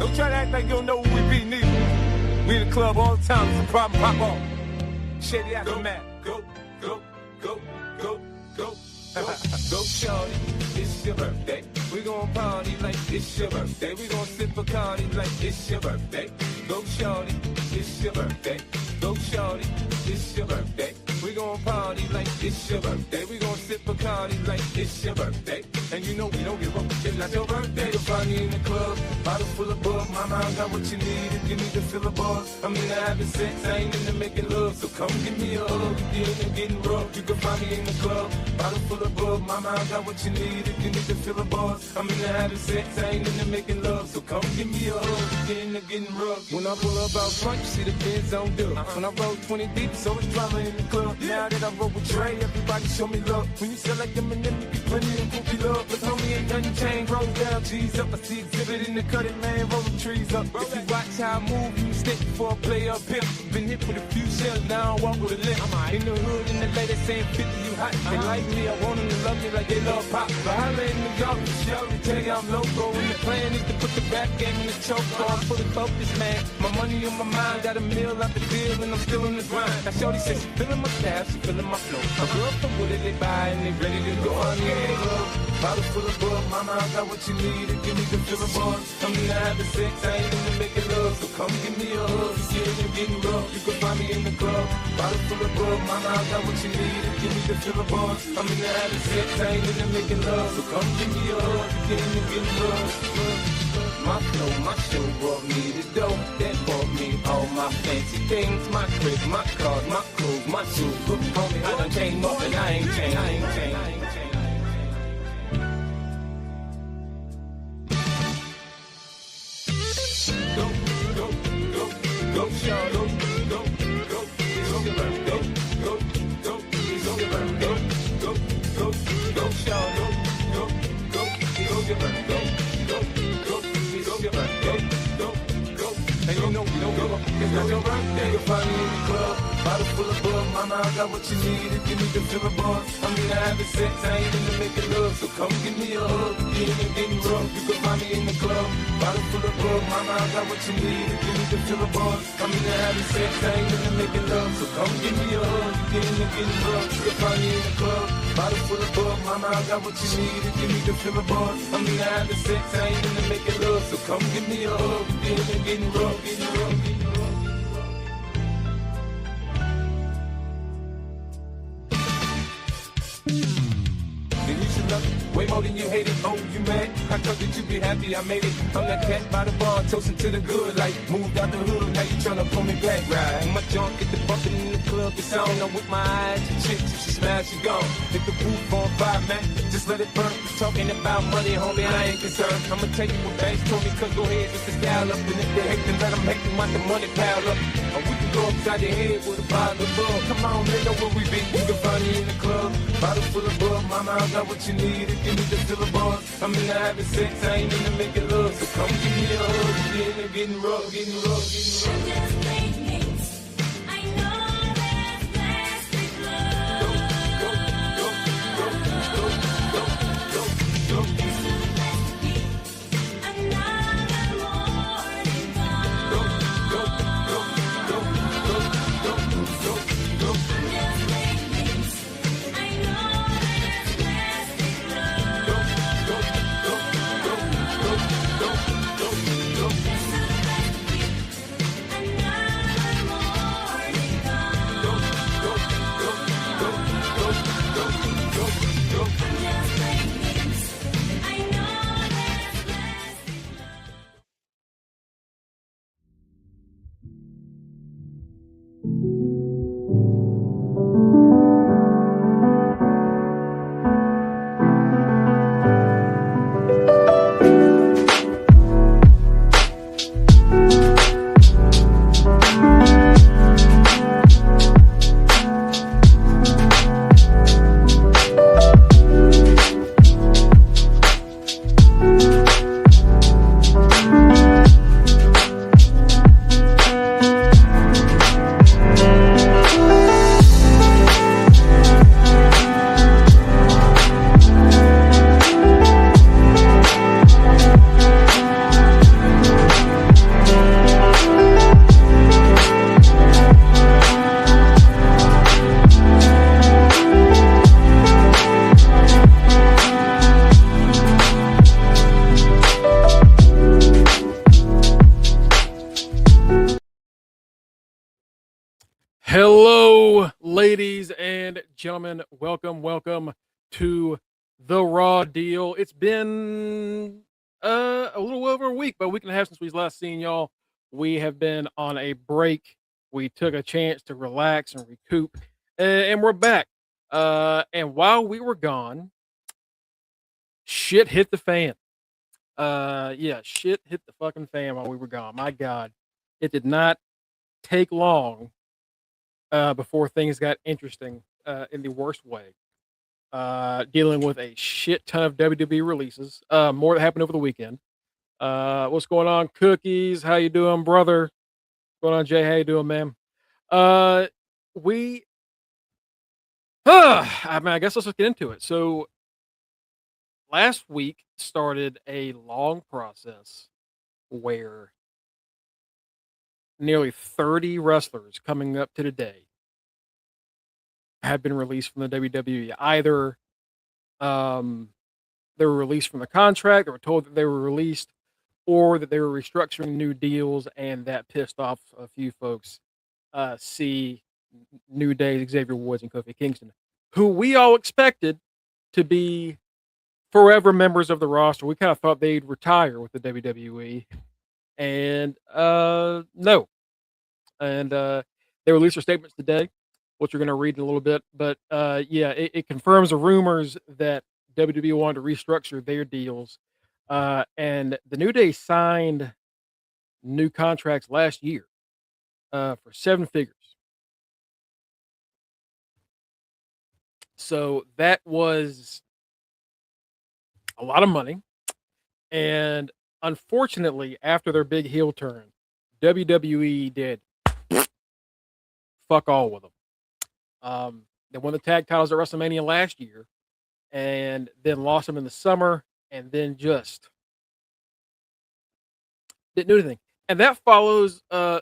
Don't try to act like you don't know who we be, neither. We in the club all the time, it's a problem, pop off. Shady aftermath. Go, go, go, go, go. Go, shorty, it's your birthday. We gon' party like it's your birthday. We gon' sip a party like it's your birthday. Go, shorty, it's your birthday. Go, shorty, it's your birthday. We gon' party like it's your birthday. We gon' sip a party like it's your birthday. And you know we don't give up, it's not your birthday. You'll find me in the club, bottle full of bug. Mama, I got what you need if you need to fill a buzz. I'm into having sex, I ain't into making love. So come give me a hug, if you're into getting rough. You can find me in the club, bottle full of bug. Mama, I got what you need if you need to fill a buzz. I'm into having sex, I ain't into making love. So come give me a hug, if you're into getting rough. When I pull up out front, you see the Benz on dub. When I roll 20 deep, so it's drama in the club. Now that I roll with Dre, everybody show me love. When you sell like Eminem, you get plenty of goofy love. But homie ain't nothing changed, roll down, G's up. I see exhibit in the cutting, man, rolling trees up. If you watch how I move, you mistake before I play up here. Been hit with a few shells, now I walk with a limp. In the hood, in the lady saying 50, you hot. They like me, I want them to love me like they love pop. But I lay in New York, the show, they tell you I'm loco. And the plan is to put the rap game in the choke. So I'm fully focused, man. My money on my mind, got a meal out the deal, and I'm still in the grind. Now shorty says she feeling my style, she feeling my flow. A girl from Wooded, they buy and they ready to go on in the club. Bottle full of bug, mama, I got what you need to give me the feel of buzz. I'm into having sex, I ain't into making love. So come give me a hug, if you're into getting rough. You can find me in the club. Bottle full of bug, mama, I got what you need to give me the feel of buzz. I'm into having sex, I ain't into making love. So come give me a hug, if you're into getting rough. My flow, my show brought me the dough. That bought me all my fancy things. My crib, my cars, my clothes, my shoes. Look, homie, I done came up and I ain't changed. I ain't changed. I ain't changed. Go, go, go, go, shout, go, go, go, it's on your birthday. Go, go, it's on your birthday. Go, go, go, shout, go, go, go, it's on your birthday. Go, go, it's on your birthday. Go, go, and you know we don't give up, it's not your birthday. You'll find me in the club, bottle full of bug. Mama, I got what you need if you need to fill a buzz. I'm into having sex, I ain't into making love. So come give me a hug, if you're into getting rough. You can find me in the club, bottle full of bug. Mama, I got what you need if you need to fill a buzz. I'm into having sex, I ain't into making love. So come give me a hug, if you're into getting rough. You can find me in the club, bottle full of bug. Mama, I got what you need if you need to fill a buzz. I'm into having sex, I ain't into making love. So come give me a hug, if you're into getting rough, getting rough, getting rough. Then you should love it way more than you hate it. Oh, you mad? I thought that you be happy I made it. I'm that cat by the bar, toasting to the good. Like, moved out the hood, now you tryna pull me back, right? My junk get the bumping in the club, it's on. I'm with my eyes, the chicks, if she smash, she gone. If the roof on fire, man, just let it burn. Talking about money, homie, I ain't concerned. I'ma tell you what banks told me, cause go ahead, just to style up. And if they hate, then let them hate them, watch the money pile up. Or we can go upside your head with a bottle of love. Come on, they know where we be. You can find me in the club, bottle full of bug. Mama, I got what you need if you need to fill a buzz. I'm into having sex, I ain't into making love. So come give me a hug, if you're into getting rough, getting rough, getting rough. Ladies and gentlemen, welcome to the Raw Deal. It's been a little over a week, but a week and a half since we last seen y'all. We have been on a break. We took a chance to relax and recoup, and we're back. And while we were gone, shit hit the fan. Yeah, shit hit the fucking fan while we were gone. My God, it did not take long before things got interesting in the worst way. Dealing with a shit ton of WWE releases. More that happened over the weekend. What's going on, Cookies? How you doing, brother? What's going on, Jay? How you doing, man? Uh, we. I mean, I guess let's just get into it. So last week started a long process where nearly 30 wrestlers coming up to today have been released from the WWE. Either um, they were released from the contract, they were told that they were released, or that they were restructuring new deals, and that pissed off a few folks. See New Day, Xavier Woods, and Kofi Kingston, who we all expected to be forever members of the roster. We kind of thought they'd retire with the WWE, and no. And they released their statements today, which we're going to read in a little bit. But yeah, it confirms the rumors that WWE wanted to restructure their deals. And the New Day signed new contracts last year for 7 figures. So that was a lot of money. And unfortunately, after their big heel turn, WWE did fuck all with them. They won the tag titles at WrestleMania last year, and then lost them in the summer, and then just didn't do anything. And that follows the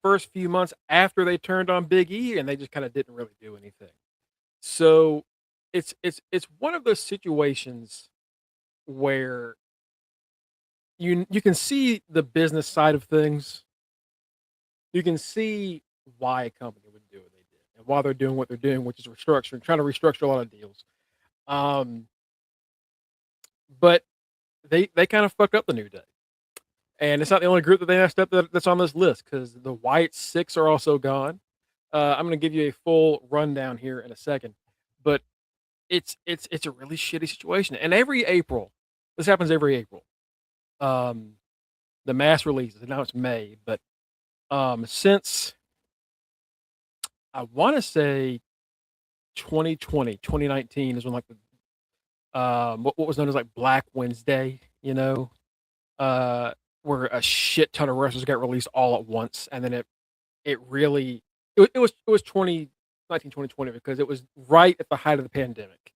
first few months after they turned on Big E, and they just kind of didn't really do anything. So it's one of those situations where you can see the business side of things. You can see why a company would do what they did and why they're doing what they're doing, which is restructuring, trying to restructure a lot of deals. But they kind of fucked up the New Day. And it's not the only group that they messed up that's on this list, because the White Six are also gone. I'm going to give you a full rundown here in a second, but it's a really shitty situation. And every April, this happens every April. The mass releases, and now it's May, but since I want to say 2020, 2019 is when like the what was known as like Black Wednesday, where a shit ton of wrestlers got released all at once, and then it really it was 2019, 2020, because it was right at the height of the pandemic,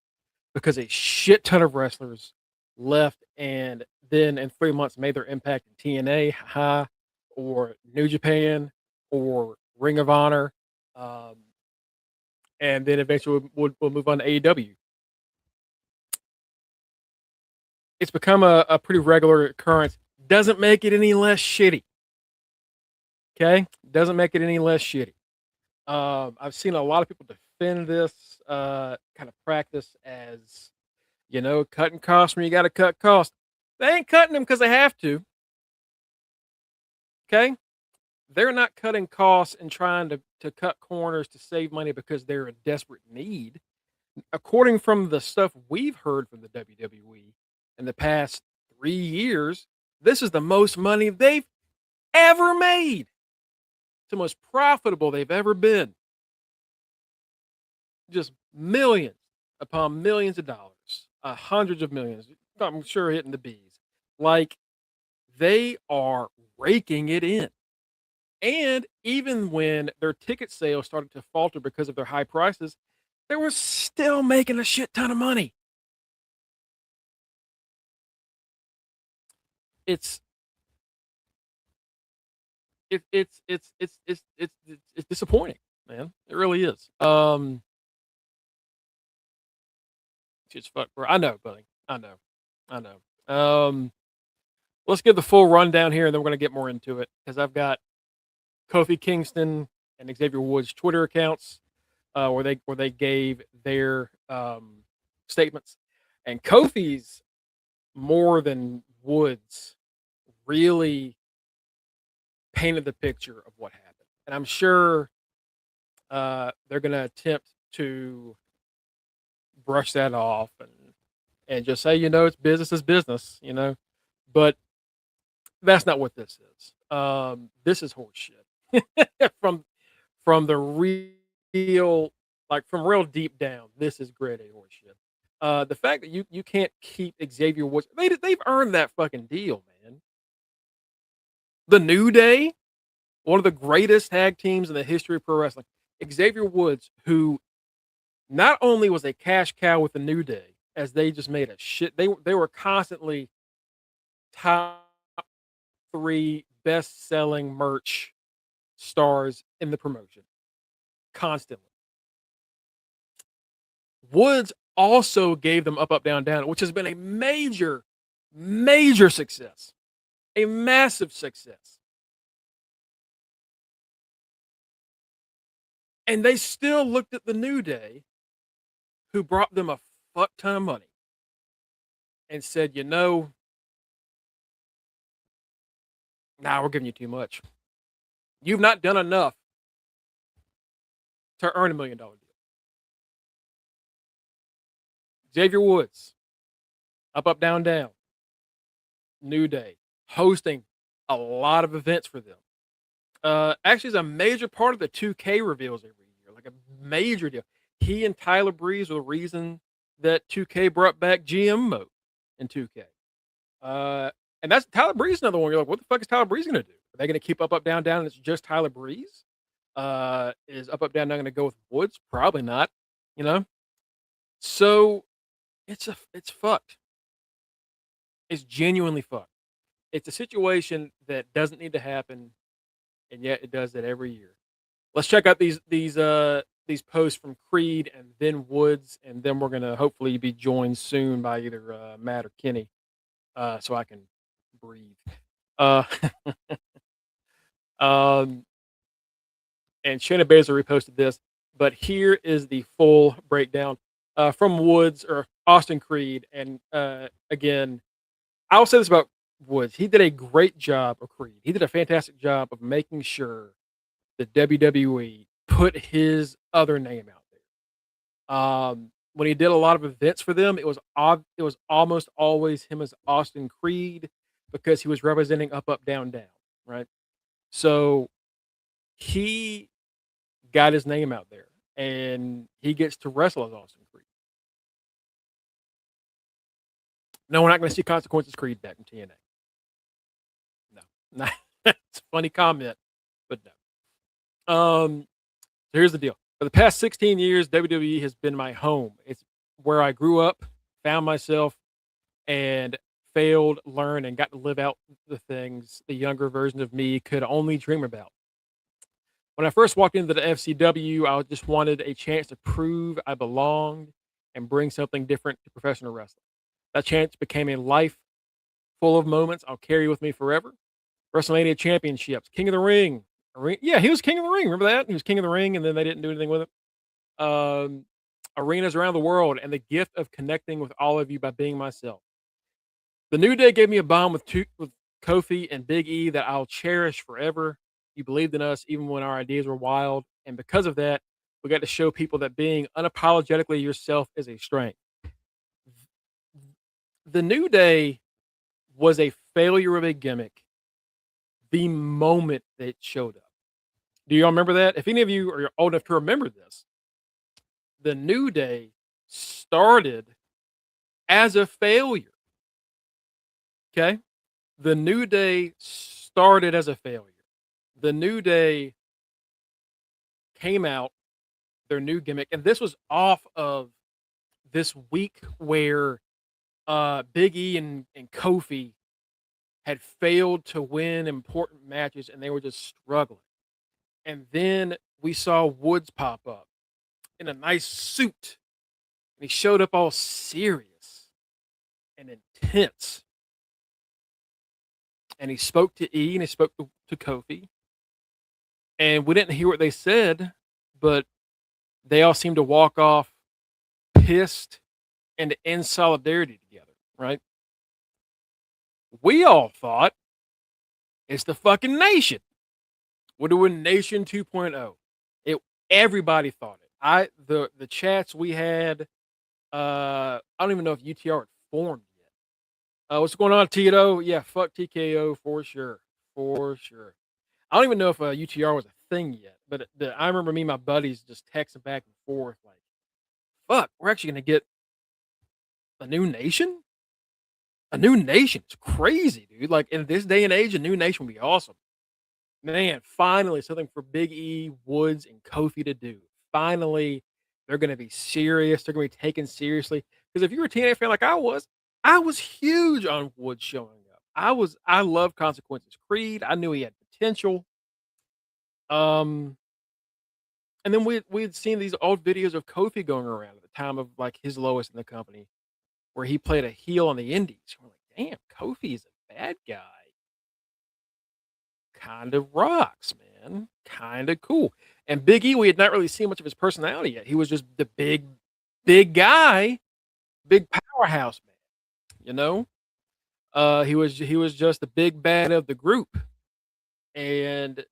because a shit ton of wrestlers left, and then in 3 months made their impact in TNA, or New Japan, or Ring of Honor, and then eventually we'll move on to AEW. It's become a pretty regular occurrence. Doesn't make it any less shitty. Okay? Doesn't make it any less shitty. I've seen a lot of people defend this kind of practice as, cutting costs when you got to cut costs. They ain't cutting them because they have to. Okay? They're not cutting costs and trying to cut corners to save money because they're in desperate need. According from the stuff we've heard from the WWE in the past 3 years, this is the most money they've ever made. It's the most profitable they've ever been. Just millions upon millions of dollars, hundreds of millions. I'm sure hitting the bees. Like, they are raking it in. And even when their ticket sales started to falter because of their high prices, they were still making a shit ton of money. It's disappointing, man. It really is. Just fuck, bro. I know, buddy. I know. Let's give the full rundown here, and then we're gonna get more into it, because I've got Kofi Kingston and Xavier Woods Twitter accounts. where they gave their statements, and Kofi's more than Woods really painted the picture of what happened, and I'm sure they're going to attempt to brush that off and just say, it's business is business, but that's not what this is. This is horseshit from the real, like from real deep down. This is grade A horseshit. The fact that you can't keep Xavier Woods, they've earned that fucking deal, man. The New Day, one of the greatest tag teams in the history of pro wrestling. Xavier Woods, who not only was a cash cow with the New Day, as they just made a shit. They were constantly top 3 best selling merch stars in the promotion, constantly. Woods also gave them up, down, down, which has been a major, major success, a massive success. And they still looked at the New Day, who brought them a fuck ton of money, and said, we're giving you too much. You've not done enough to earn $1 million deal. Xavier Woods, up, down, down. New Day, hosting a lot of events for them. Actually, is a major part of the 2K reveals every year, like a major deal. He and Tyler Breeze were the reason that 2K brought back GM mode in 2K. And that's Tyler Breeze, another one. You're like, what the fuck is Tyler Breeze going to do? Are they going to keep up, down, down, and it's just Tyler Breeze? Is up, down, down going to go with Woods? Probably not, So it's fucked. It's genuinely fucked. It's a situation that doesn't need to happen, and yet it does that every year. Let's check out these posts from Creed and then Woods, and then we're gonna hopefully be joined soon by either Matt or Kenny, so I can breathe. And Shayna Baszler reposted this, but here is the full breakdown from Woods or Austin Creed. And again, I'll say this about Woods: he did a great job, or Creed. He did a fantastic job of making sure that WWE put his other name out there. When he did a lot of events for them, it was almost always him as Austin Creed, because he was representing up, down, down, right? So he got his name out there, and he gets to wrestle as Austin Creed. No, we're not going to see Consequences Creed back in TNA. No, it's a funny comment, but no. So here's the deal. For the past 16 years, WWE has been my home. It's where I grew up, found myself, and failed, learned, and got to live out the things the younger version of me could only dream about. When I first walked into the FCW, I just wanted a chance to prove I belonged and bring something different to professional wrestling. That chance became a life full of moments I'll carry with me forever. WrestleMania championships, King of the Ring. Yeah, he was King of the Ring. Remember that? He was King of the Ring, and then they didn't do anything with it. Arenas around the world, and the gift of connecting with all of you by being myself. The New Day gave me a bond with Kofi and Big E that I'll cherish forever. You believed in us even when our ideas were wild, and because of that, we got to show people that being unapologetically yourself is a strength. The New Day was a failure of a gimmick the moment that it showed up. Do y'all remember that? If any of you are old enough to remember this, the New Day started as a failure. Okay? The New Day started as a failure. The New Day came out, their new gimmick, and this was off of this week where Big E and Kofi had failed to win important matches, and they were just struggling. And then we saw Woods pop up in a nice suit, and he showed up all serious and intense. And he spoke to E, and he spoke to Kofi. And we didn't hear what they said, but they all seem to walk off pissed and in solidarity together, right? We all thought it's the fucking nation. We're doing Nation 2.0. Everybody thought it. The chats we had, I don't even know if UTR had formed yet. What's going on, Tito? Yeah, fuck TKO for sure. For sure. I don't even know if UTR was a thing yet, but I remember me and my buddies just texting back and forth like, fuck, we're actually going to get a new nation? A new nation. It's crazy, dude. Like, in this day and age, a new nation would be awesome. Man, finally something for Big E, Woods, and Kofi to do. Finally, they're going to be serious. They're going to be taken seriously. Because if you were a TNA fan like I was huge on Woods showing up. I love Consequences Creed. I knew he had potential. And then we'd seen these old videos of Kofi going around at the time of like his lowest in the company, where he played a heel on the Indies. We're like, damn, Kofi is a bad guy. Kind of rocks, man. Kind of cool. And Big E, we had not really seen much of his personality yet. He was just the big guy, big powerhouse man. You know, he was just the big bad of the group, and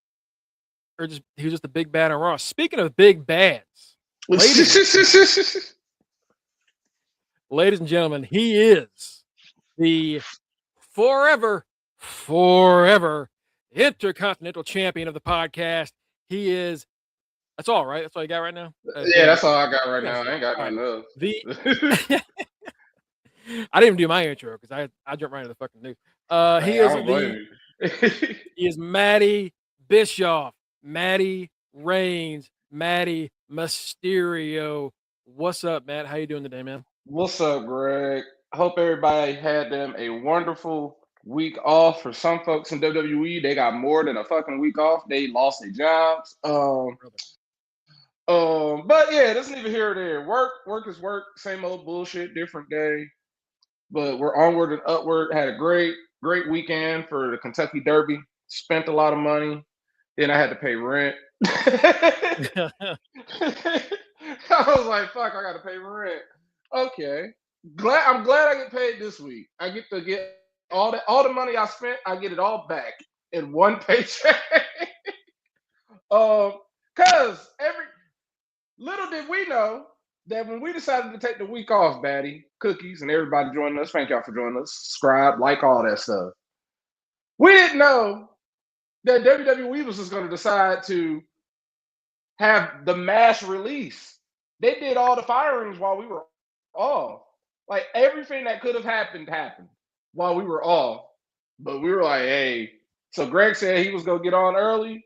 he was just the big bad on Raw. Speaking of big bads, ladies and gentlemen, he is the forever Intercontinental Champion of the podcast. He is. That's all, right? That's all you got right now? Yeah, that's all I got right now. I ain't got nothing else. I didn't even do my intro because I jumped right into the fucking news. He is Matty Bischoff, Matty Reigns, Matty Mysterio. What's up, Matt? How you doing today, man? What's up, Greg? I hope everybody had them a wonderful week off. For some folks in WWE, they got more than a fucking week off. They lost their jobs. But yeah, that's neither here nor there. Work is work. Same old bullshit, different day. But we're onward and upward. Had a great weekend for the Kentucky Derby. Spent a lot of money. Then I had to pay rent. I was like, fuck, I got to pay rent. Okay. I'm glad I get paid this week. I get to get all the money I spent, I get it all back in one paycheck. Cause little did we know that when we decided to take the week off, Batty, Cookies, and everybody joining us, thank y'all for joining us, subscribe, like all that stuff. We didn't know that WWE was just going to decide to have the mass release. They did all the firings while we were off. Like, everything that could have happened while we were off. But we were like, hey. So Greg said he was going to get on early.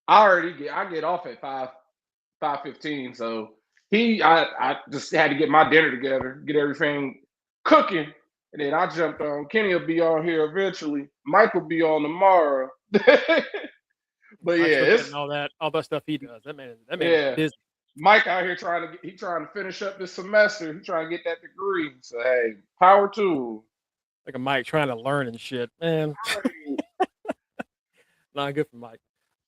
I get off at 5:15. So I just had to get my dinner together, get everything cooking. And then I jumped on. Kenny will be on here eventually. Mike will be on tomorrow. But yeah, it's all that stuff he does. That man yeah. is busy. Mike out here trying to finish up this semester. He's trying to get that degree. So hey, power to. Like a Mike trying to learn and shit, man. Not good for Mike.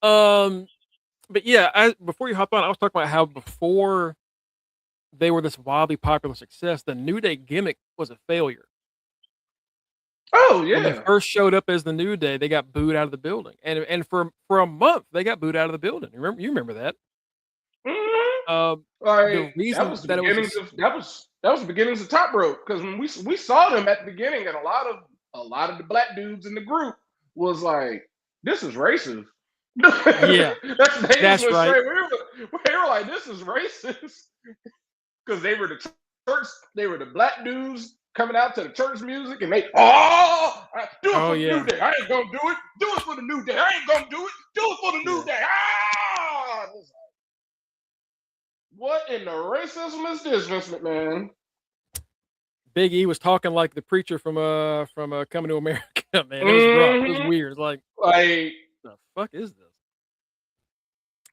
But yeah, before you hop on, I was talking about how before they were this wildly popular success, the New Day gimmick was a failure. Oh yeah. When they first showed up as the New Day, they got booed out of the building, and for a month they got booed out of the building. You remember that? Mm-hmm. The reason that was the beginnings of Top Rope, because when we saw them at the beginning, and a lot of the black dudes in the group was like, "This is racist." Yeah, that's right. We were like, "This is racist," because they were the church. They were the black dudes coming out to the church music, and they do it for the New Day. I ain't gonna do it. Do it for the New Day. I ain't gonna do it. Do it for the New Day. What in the racism is this, Vince McMahon? Big E was talking like the preacher from Coming to America, man. It was rough. It was weird. Like the fuck is this?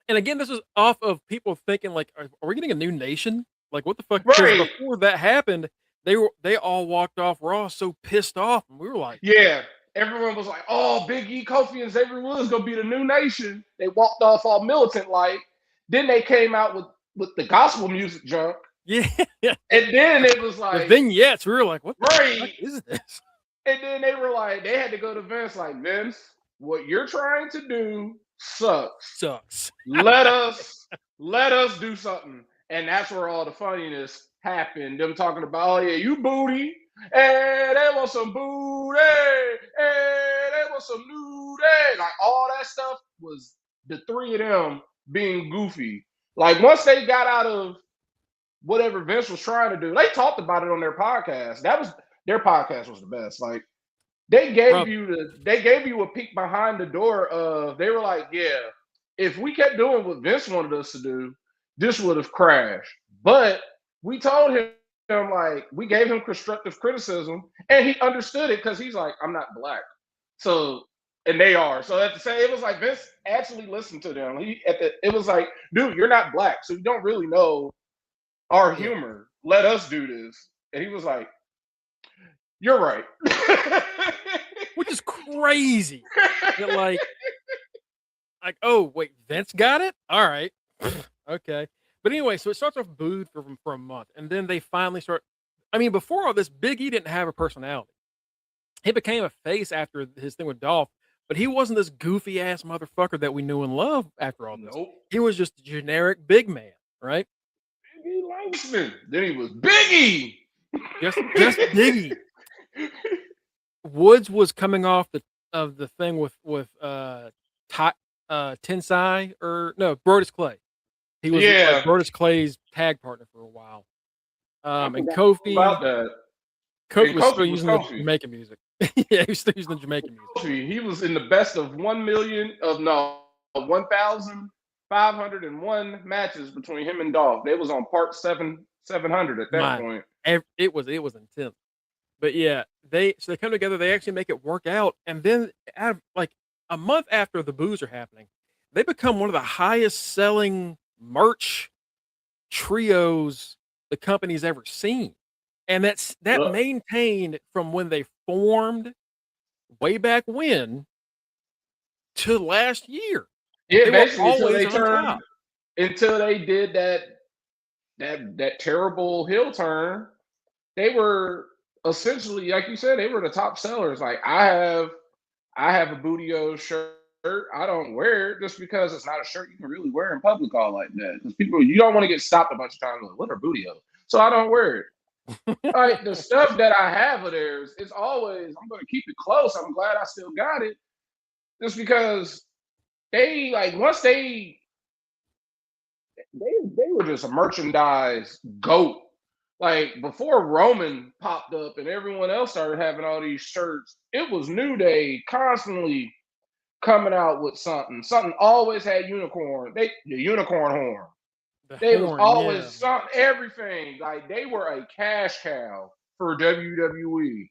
And again, this was off of people thinking like, are we getting a new nation? Like, what the fuck? Right. Before that happened, they all walked off Raw so pissed off, and we were like, yeah. Everyone was like, oh, Big E, Kofi, and Xavier Woods gonna be the new nation. They walked off all militant like. Then they came out with the gospel music junk. Yeah. And then it was The like vignettes. We were like, what the fuck right. is this? And then they were like, they had to go to Vince, like, Vince, what you're trying to do sucks. Sucks. Let us do something. And that's where all the funniness happened. Them talking about, oh yeah, you booty. Hey, they want some booty. Hey, they want some nudie. Like all that stuff was the three of them being goofy. Like once they got out of whatever Vince was trying to do, they talked about it on their podcast. That was their podcast was the best. Like they gave you a peek behind the door of they were like, yeah, if we kept doing what Vince wanted us to do, this would have crashed. But we told him like we gave him constructive criticism and he understood it because he's like, I'm not black. So and they are. So at the same, it was like Vince actually listened to them. It was like, dude, you're not black, so you don't really know our humor. Let us do this. And he was like, you're right. Which is crazy. Like, oh, wait, Vince got it? All right. Okay. But anyway, so it starts off booed for a month. And then they finally start. I mean, before all this, Big E didn't have a personality. He became a face after his thing with Dolph, but he wasn't this goofy ass motherfucker that we knew and loved after all this. Nope. He was just a generic big man, right? Biggie Langston. Then he was Biggie. Just Biggie. Woods was coming off the thing with Tensai or no Brodus Clay. He was like Brodus Clay's tag partner for a while. And Kofi about that. Kofi was still using the Jamaican music. Yeah, he was still using the Jamaican music. He was in the best of 1,501 matches between him and Dolph. They was on part 700 at that point. It was intense. But yeah, they come together, they actually make it work out, and then like a month after the boos are happening, they become one of the highest selling merch trios the company's ever seen. And that maintained from when they formed way back when to last year. Yeah, basically until they did that terrible heel turn. They were essentially, like you said, they were the top sellers. Like I have a Bootio shirt. I don't wear it just because it's not a shirt you can really wear in public all like that. Because you don't want to get stopped a bunch of times like, what are Bootio? So I don't wear it. Like the stuff that I have of theirs, it's always, I'm going to keep it close. I'm glad I still got it. Just because they, like, once they were just a merchandise goat. Like before Roman popped up and everyone else started having all these shirts, it was New Day constantly coming out with something. Something always had unicorn. The unicorn horn. Was always something, everything. Like they were a cash cow for WWE.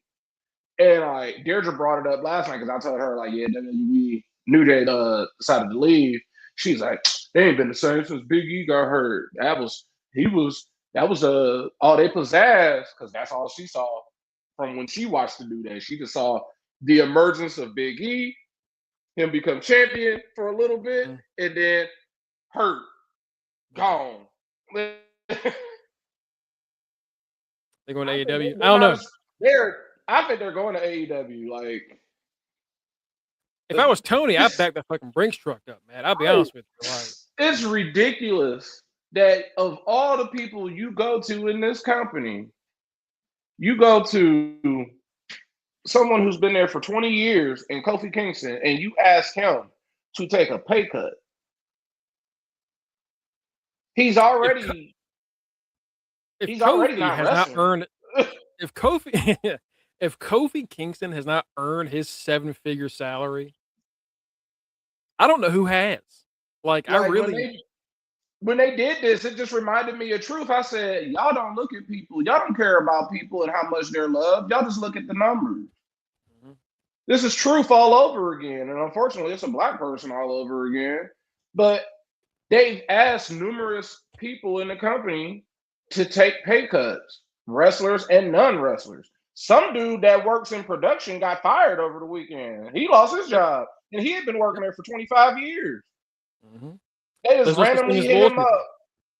And like Deirdre brought it up last night because I told her like, yeah, WWE New Day decided to leave. She's like, they ain't been the same since Big E got hurt. That was all they possessed because that's all she saw from when she watched the New Day. She just saw the emergence of Big E, him become champion for a little bit, and then hurt, gone. They're going to AEW. I don't know. I think they're going to AEW. Like, if I was Tony, I'd back that fucking Brinks truck up, man. I'll be honest with you. Like, it's ridiculous that of all the people you go to in this company, you go to someone who's been there for 20 years in Kofi Kingston, and you ask him to take a pay cut. He's already not wrestling. If Kofi Kingston has not earned his 7-figure salary, I don't know who has. Like I really. When they did this, it just reminded me of truth. I said, y'all don't look at people. Y'all don't care about people and how much they're loved. Y'all just look at the numbers. Mm-hmm. This is truth all over again. And unfortunately, it's a black person all over again. But they've asked numerous people in the company to take pay cuts, wrestlers and non-wrestlers. Some dude that works in production got fired over the weekend. He lost his job. And he had been working there for 25 years. Mm-hmm. They just randomly hit him up.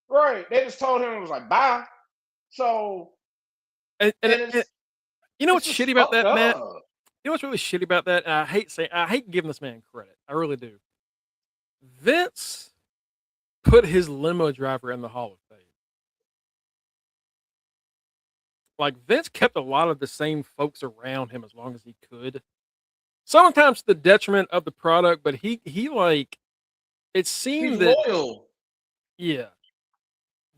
Right. They just told him it was like bye. So And, and and you know it's what's just shitty about fucked that, Matt? up. You know what's really shitty about that? And I hate giving this man credit. I really do. Vince put his limo driver in the Hall of Fame. Like Vince kept a lot of the same folks around him as long as he could. Sometimes to the detriment of the product, but he like it He's seemed that loyal. yeah.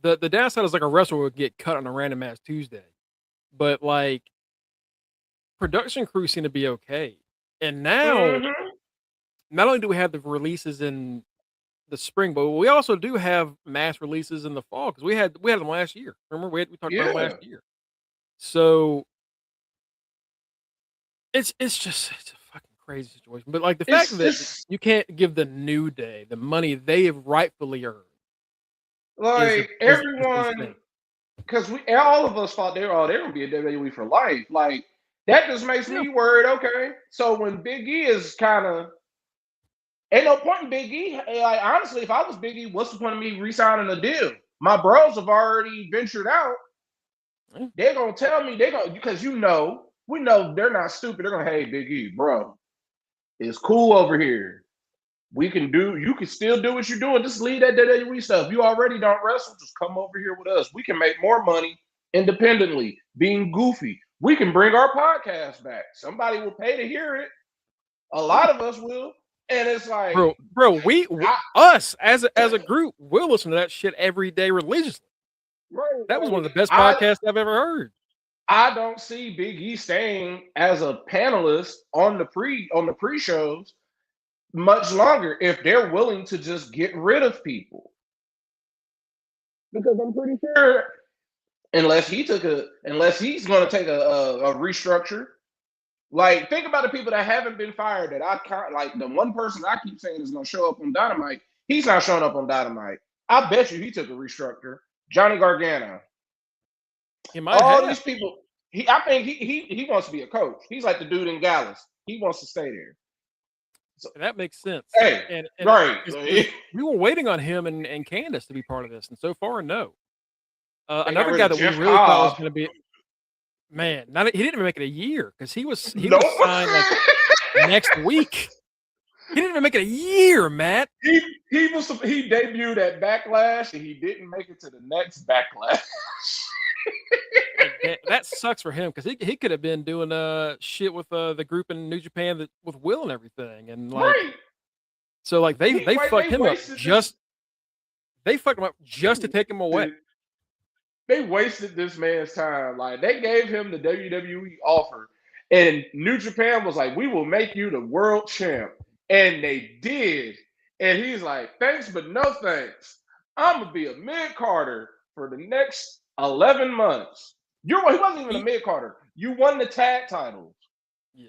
The downside is like a wrestler would get cut on a random match Tuesday. But like production crew seem to be okay. And now Mm-hmm. not only do we have the releases in the spring, but we also do have mass releases in the fall because we had them last year. Remember we talked about them Yeah. last year. So it's just it's a fucking crazy situation. But like the fact that It's you can't give the New Day the money they have rightfully earned like is everyone, insane. because we all of us thought they're gonna be a WWE for life. Like that just makes Yeah. me worried. Okay, so when Big E is kind of ain't no point in Big E. Like honestly, if I was Big E, what's the point of me re-signing a deal? My bros have already ventured out. Yeah. They're gonna tell me they're gonna because we know they're not stupid. They're gonna hey Big E, bro, it's cool over here. You can still do what you're doing. Just leave that WWE stuff. You already don't wrestle. Just come over here with us. We can make more money independently, being goofy. We can bring our podcast back. Somebody will pay to hear it. A lot of us will. And it's like, Bro, we I, us as a group, we'll listen to that shit every day religiously. right, That was one of the like, best podcasts I've ever heard. I don't see Big E staying as a panelist on the pre shows much longer if they're willing to just get rid of people. Because I'm pretty sure unless he's going to take a restructure. Like think about the people that haven't been fired that I can't like the one person I keep saying is going to show up on Dynamite. He's not showing up on Dynamite. I bet you he took a restructure. Johnny Gargano. He might All have. these people. I think he wants to be a coach. He's like the dude in Dallas. He wants to stay there. So, That makes sense. hey, And right. we were waiting on him and Candace to be part of this, and so far, no. They got Another rid guy of that we Jeff really thought was Cobb. going to be man. He didn't even make it a year because he was Nope. signed like next week. He didn't even make it a year, Matt. He debuted at Backlash and he didn't make it to the next Backlash. Like, that sucks for him because he could have been doing shit with the group in New Japan with Will and everything, and like Right. so like they fucked him up they fucked him up just to take him away. Dude, they wasted this man's time. Like they gave him the WWE offer, and New Japan was like, "We will make you the world champ," and they did. And he's like, "Thanks, but no thanks. I'm gonna be a mid carder for the next 11 months." He wasn't even a mid carder. You won the tag titles. Yeah.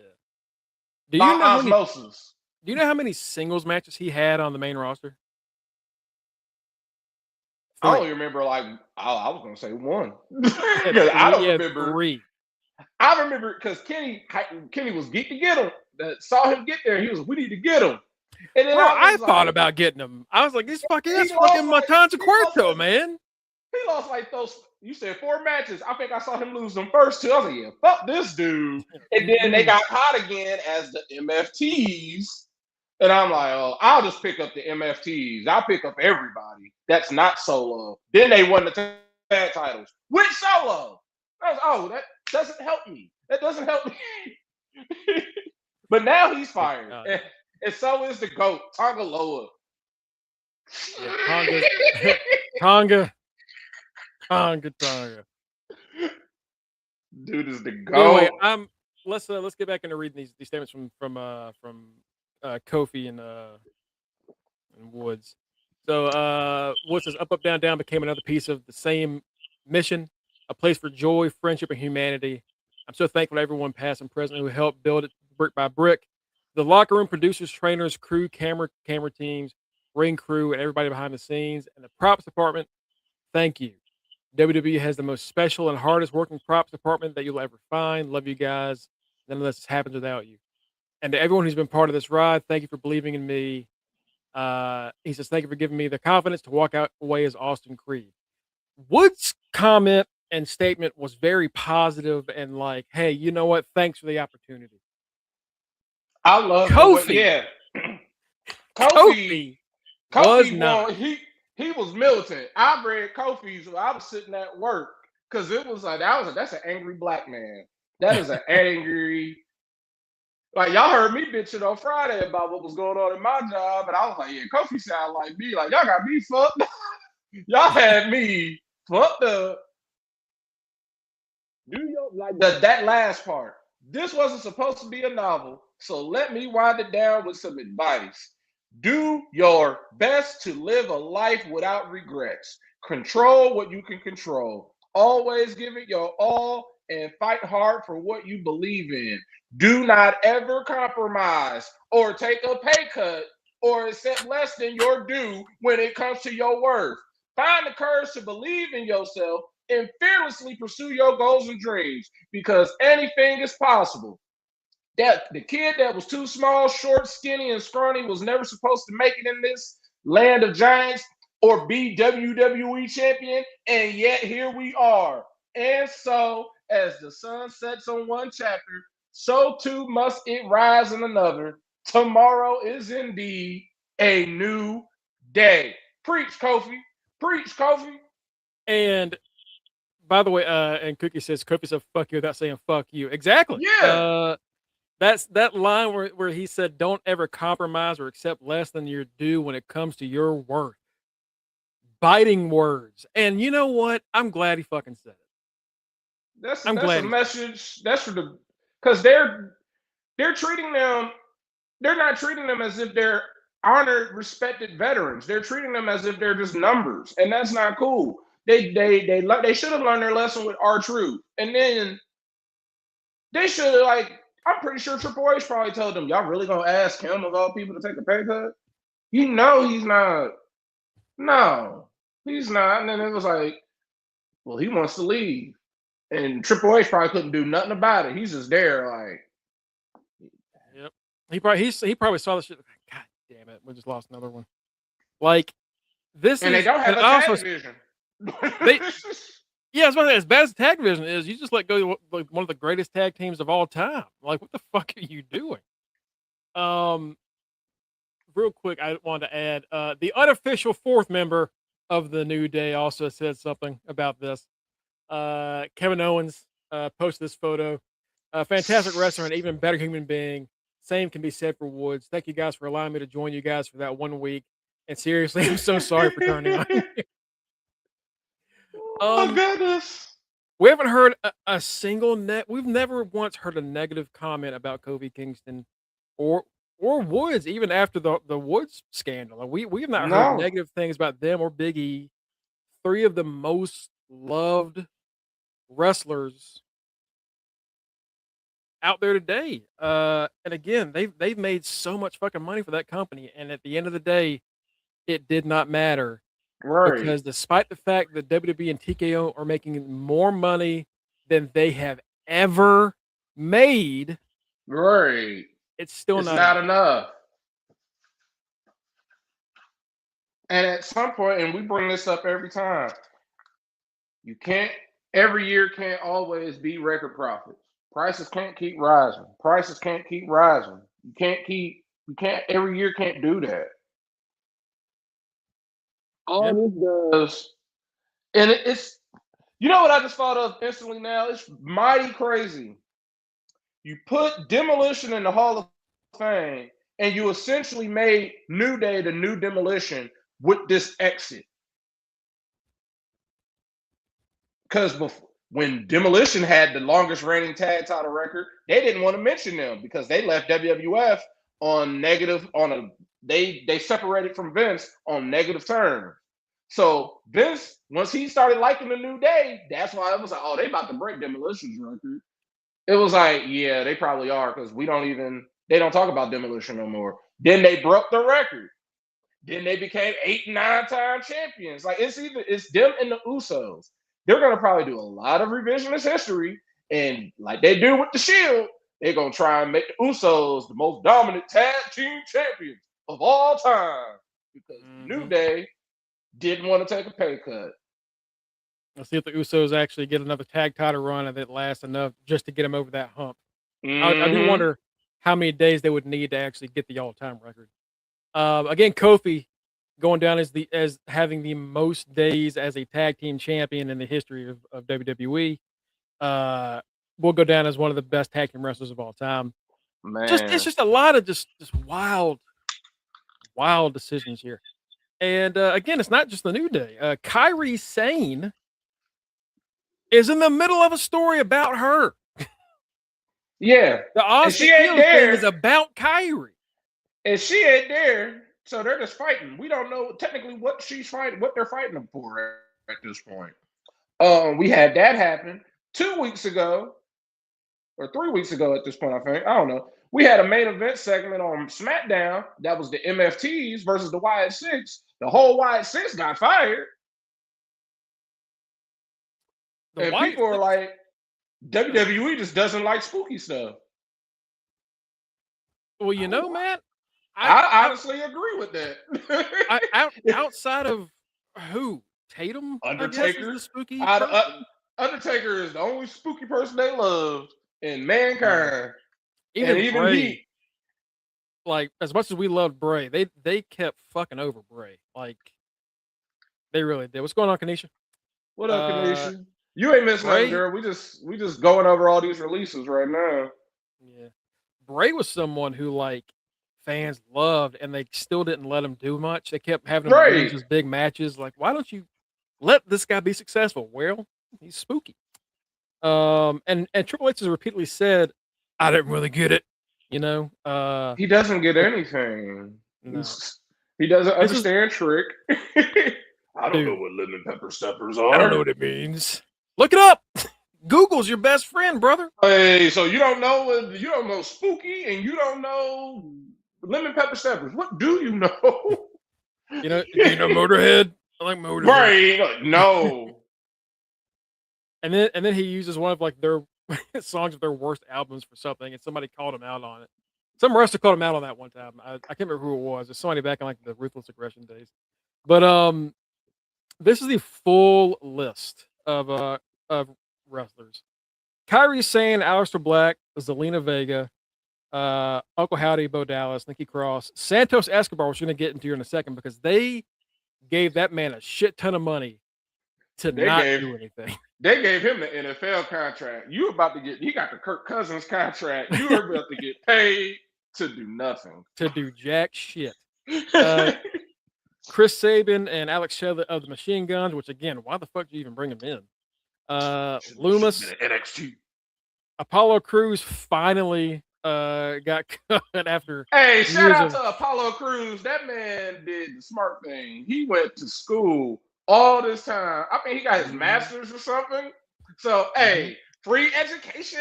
Do by you know osmosis. Do you know how many singles matches he had on the main roster? I only remember like I was gonna say one. I don't remember. 3. I remember because Kenny was geeked to get him. That saw him get there. He was, we need to get him. And then Bro, I was thought like, about getting him. I was like, this fucking he that's fucking lost, Matanza he lost, Cuerto, man. He lost like those. You said 4 matches. I think I saw him lose them first 2. I was like, yeah, fuck this dude. And then they got hot again as the MFTs. And I'm like, oh, I'll just pick up the MFTs. I'll pick up everybody that's not Solo. Then they won the tag titles with Solo. I was, oh, that doesn't help me. That doesn't help me. But now he's fired. And so is the GOAT, Tonga Loa. Yeah, Tonga. Dude is the GOAT. Anyway, let's get back into reading these statements from Kofi and Woods. So Woods says up, down, down became another piece of the same mission, a place for joy, friendship, and humanity. I'm so thankful to everyone past and present who helped build it brick by brick. The locker room, producers, trainers, crew, camera teams, ring crew, and everybody behind the scenes, and the props department. Thank you. WWE has the most special and hardest working props department that you'll ever find. Love you guys. None of this happens without you. And to everyone who's been part of this ride, thank you for believing in me. He says, "Thank you for giving me the confidence to walk out away as Austin Creed." Wood's comment and statement was very positive and like, "Hey, you know what? Thanks for the opportunity." I love the way, Kofi, yeah. Kofi was Kofi not. won. He was militant. I read Kofi's. I was sitting at work because it was like that's an angry black man. That is an angry. Like y'all heard me bitching on Friday about what was going on in my job, and I was like, yeah, Kofi sound like me. Like y'all got me fucked up. Y'all had me fucked up. Like that last part. This wasn't supposed to be a novel, so let me wind it down with some advice. Do your best to live a life without regrets. Control what you can control. Always give it your all and fight hard for what you believe in. Do not ever compromise or take a pay cut or accept less than your due when it comes to your worth. Find the courage to believe in yourself and fearlessly pursue your goals and dreams because anything is possible. That the kid that was too small, short, skinny, and scrawny was never supposed to make it in this land of giants or be WWE champion, and yet here we are. And so, as the sun sets on one chapter, so too must it rise in another. Tomorrow is indeed a new day. Preach, Kofi. Preach, Kofi. And by the way, and Cookie says, Kofi said, "Fuck you," without saying "fuck you." Exactly. Yeah. That's that line where he said, "Don't ever compromise or accept less than your due when it comes to your worth." Biting words. And you know what? I'm glad he fucking said it. That's I'm that's a glad message. That's for the because they're treating them. They're not treating them as if they're honored, respected veterans. They're treating them as if they're just numbers, and that's not cool. They should have learned their lesson with R-Truth, and then they should have like. I'm pretty sure Triple H probably told them, "Y'all really gonna ask him of all people to take a pay cut?" You know he's not. No, he's not. And then it was like, well, he wants to leave. And Triple H probably couldn't do nothing about it. He's just there, like. Yep. He probably saw the shit. God damn it, we just lost another one. Like this And is. they don't have And a I tag also, division. they, yeah, as bad as the tag division is, you just let go like one of the greatest tag teams of all time. Like, what the fuck are you doing? Real quick, I wanted to add the unofficial fourth member of the New Day also said something about this. Kevin Owens posted this photo. Fantastic wrestler and even better human being. Same can be said for Woods. Thank you guys for allowing me to join you guys for that 1 week. And seriously, I'm so sorry for turning on you. Oh goodness. We haven't heard a single we've never once heard a negative comment about Kofi Kingston or Woods, even after the Woods scandal. Like, we've not heard No. negative things about them or Big E, three of the most loved wrestlers out there today. And again, they've made so much fucking money for that company, and at the end of the day, it did not matter. Right. Because despite the fact that WWE and TKO are making more money than they have ever made, Right. it's still It's not not enough. And at some point, and we bring this up every time, you can't every year can't always be record profits. Prices can't keep rising. Prices can't keep rising. You can't every year can't do that. All this does, and it's you know what I just thought of instantly now? It's mighty crazy. You put Demolition in the Hall of Fame, and you essentially made New Day the new Demolition with this exit. Because when Demolition had the longest reigning tag title record, they didn't want to mention them because they left WWF on negative they separated from Vince on negative terms. So Vince, once he started liking the New Day, that's why it was like, oh, they about to break Demolition's record. It was like, yeah, they probably are because they don't talk about Demolition no more. Then they broke the record. Then they became 8 and 9-time champions. Like it's them and the Usos. They're gonna probably do a lot of revisionist history, and like they do with the Shield, they're gonna try and make the Usos the most dominant tag team champions of all time. because New Day didn't want to take a pay cut. Let's see if the Usos actually get another tag title run and it lasts enough just to get them over that hump. I do wonder how many days they would need to actually get the all-time record. Again, Kofi going down as having the most days as a tag team champion in the history of WWE. Will go down as one of the best tag team wrestlers of all time. Man, It's just a lot of just wild decisions here. And again, it's not just the New Day. Kairi Sane is in the middle of a story about her. Yeah, the Austin thing is about Kairi, and she ain't there, so they're just fighting. We don't know technically what she's fighting, what they're fighting for at this point. We had that happen 2 weeks ago, or 3 weeks ago at this point. I think I don't know. We had a main event segment on SmackDown that was the MFTs versus the Wyatt Six. The whole Wyatt Six got fired, and people are like, WWE just doesn't like spooky stuff. Well, you know, man, I honestly agree with that. Outside of who? Tatum? Undertaker. Is the spooky Undertaker is the only spooky person they loved in Mankind. Even Bray. Like, as much as we loved Bray, they kept fucking over Bray. Like, they really did. What's going on, Kanisha? What up, Kanisha? You ain't missing nothing, girl. We just going over all these releases right now. Yeah. Bray was someone who, like, fans loved, and they still didn't let him do much. They kept having him lose his big matches. Like, why don't you let this guy be successful? Well, he's spooky. And Triple H has repeatedly said, I didn't really get it. You know, he doesn't get anything. No. He doesn't understand Trick. I don't know what lemon pepper steppers are. I don't know what it means. Look it up. Google's your best friend, brother. Hey, so you don't know spooky, and you don't know lemon pepper steppers. What do you know? You know Motorhead? I like Motorhead. Right? No. And then he uses one of like their songs of their worst albums for something, and somebody called him out on it. Some wrestler called him out on that one time. I can't remember who it was. It's somebody back in like the Ruthless Aggression days. But this is the full list of wrestlers. Kairi Sane, Aleister Black, Zelina Vega, Uncle Howdy, Bo Dallas, Nikki Cross, Santos Escobar, which we're going to get into here in a second, because they gave that man a shit ton of money to do anything. They gave him the NFL contract. He got the Kirk Cousins contract. You are about to get paid to do nothing. To do jack shit. Chris Sabin and Alex Shelley of the Machine Guns, which again, why the fuck do you even bring him in? Loomis, NXT. Apollo Crews finally got cut after. Hey, shout out to Apollo Crews. That man did the smart thing. He went to school all this time. I mean, he got his master's or something. So, hey, free education.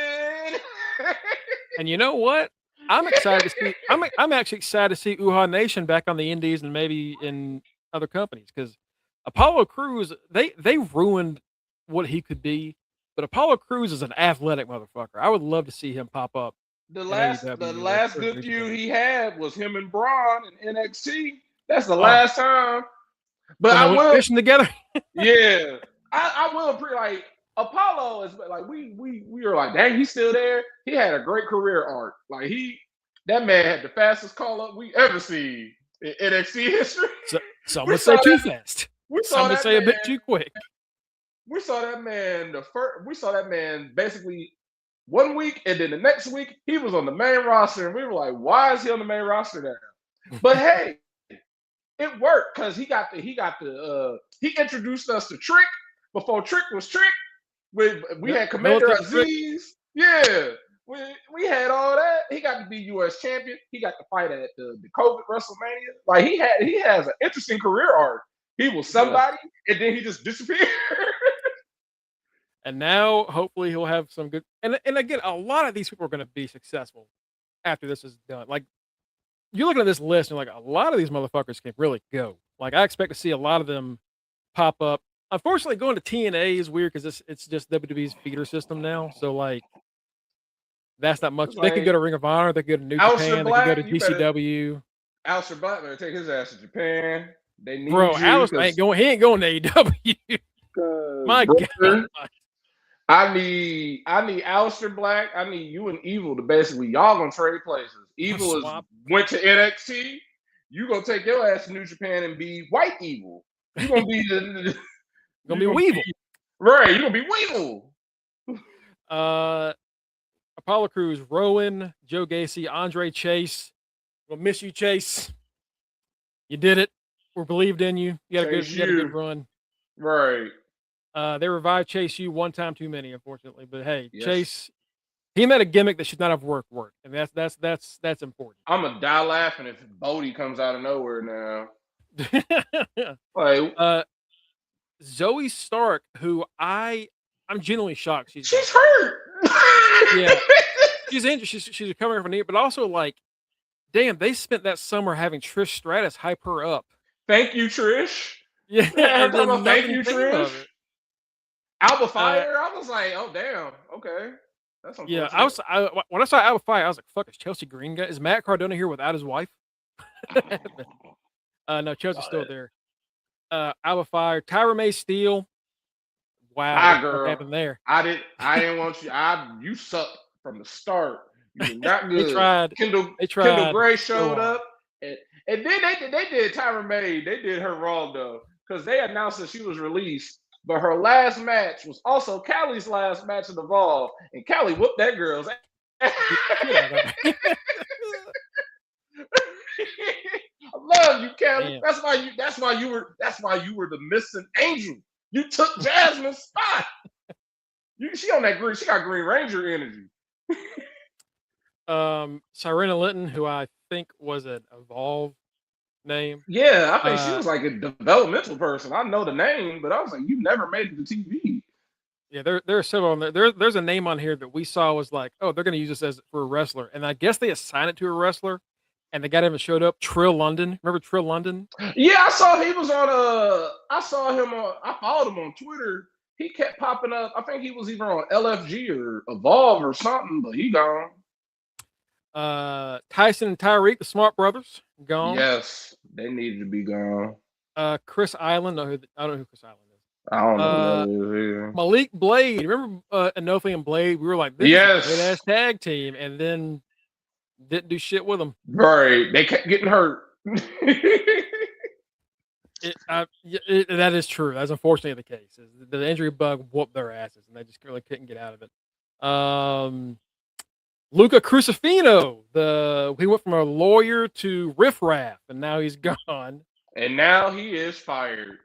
And you know what? I'm excited to see. I'm actually excited to see Uhaa Nation back on the Indies and maybe in other companies, because Apollo Crews, they ruined what he could be. But Apollo Crews is an athletic motherfucker. I would love to see him pop up. The last good feud he had was him and Braun in NXT. That's the last time. But I will fishing together. Yeah, I will like Apollo is like we were like, dang, he's still there. He had a great career arc. Like that man had the fastest call up we ever seen in NXT history. Some would say too fast. Some would say a bit too quick. We saw that man we saw that man basically 1 week, and then the next week he was on the main roster, and we were like, why is he on the main roster now? But hey, it worked because he introduced us to Trick before Trick was Trick. We had Commander Aziz. Yeah, we had all that. He got to be U.S. champion. He got to fight at the COVID WrestleMania. Like he has an interesting career arc. He was somebody, and then he just disappeared. And now, hopefully, he'll have some good. And again, a lot of these people are going to be successful after this is done. Like, you're looking at this list, and like a lot of these motherfuckers can really go. Like, I expect to see a lot of them pop up. Unfortunately, going to TNA is weird because it's just WWE's feeder system now. So like, that's not much. They could go to Ring of Honor. They could go to New Japan. They could go to GCW. Aleister Black better take his ass to Japan. They need Bro, you Alice ain't going. He ain't going to AEW. My God. I need Aleister Black. I need you and Evil to basically y'all gonna trade places. Evil went to NXT. You gonna take your ass to New Japan and be White Evil. You gonna be gonna be Weevil. Right, you gonna be Weevil. Apollo Crews, Rowan, Joe Gacy, Andre Chase. We'll miss you, Chase. You did it. We believed in you. You got a good run. Right. They revived Chase U one time too many, unfortunately. But hey, yes. Chase, he made a gimmick that should not have worked, and that's important. I'm gonna die laughing if Bodie comes out of nowhere now. Like, Zoe Stark, who I'm genuinely shocked. She's hurt. Yeah, she's injured. She's recovering from knee, but also like, damn, they spent that summer having Trish Stratus hype her up. Thank you, Trish. Yeah, and then thank you, Trish. Alba Fire, I was like, oh damn, okay, that's unfortunate. Yeah, when I saw Alba Fire, I was like, fuck, is Chelsea Green guy? Is Matt Cardona here without his wife? No, Chelsea's still there. Alba Fire, Tyra May Steele. Wow, what happened there? I didn't want you. You sucked from the start. You were not good. They tried. Kendall Gray showed up, and then they did Tyra May. They did her wrong though, because they announced that she was released. But her last match was also Callie's last match in Evolve, and Callie whooped that girl's ass. I love you, Callie. Damn. That's why you were the missing angel. You took Jasmine's spot. She on that green. She got Green Ranger energy. Serena Linton, who I think was an Evolve name. Yeah, I think she was like a developmental person. I know the name, but I was like, you never made it to TV. Yeah, there are several on there. There's a name on here that we saw was like, oh, they're going to use this for a wrestler, and I guess they assigned it to a wrestler, and the guy never showed up. Trill London, remember Trill London? Yeah, I saw he was on I followed him on Twitter. He kept popping up. I think he was either on LFG or Evolve or something, but he gone. Tyson and Tyreek, the Smart Brothers, gone. Yes, they needed to be gone. Chris Island, I don't know who Chris Island is. I don't know who that is either. Malik Blade, remember Inofi and Blade? We were like, this is a great ass tag team, and then didn't do shit with them. Right, they kept getting hurt. That is true. That's unfortunately the case. The injury bug whooped their asses, and they just really couldn't get out of it. Luca Crucifino, he went from a lawyer to riffraff, and now he's gone. And now he is fired.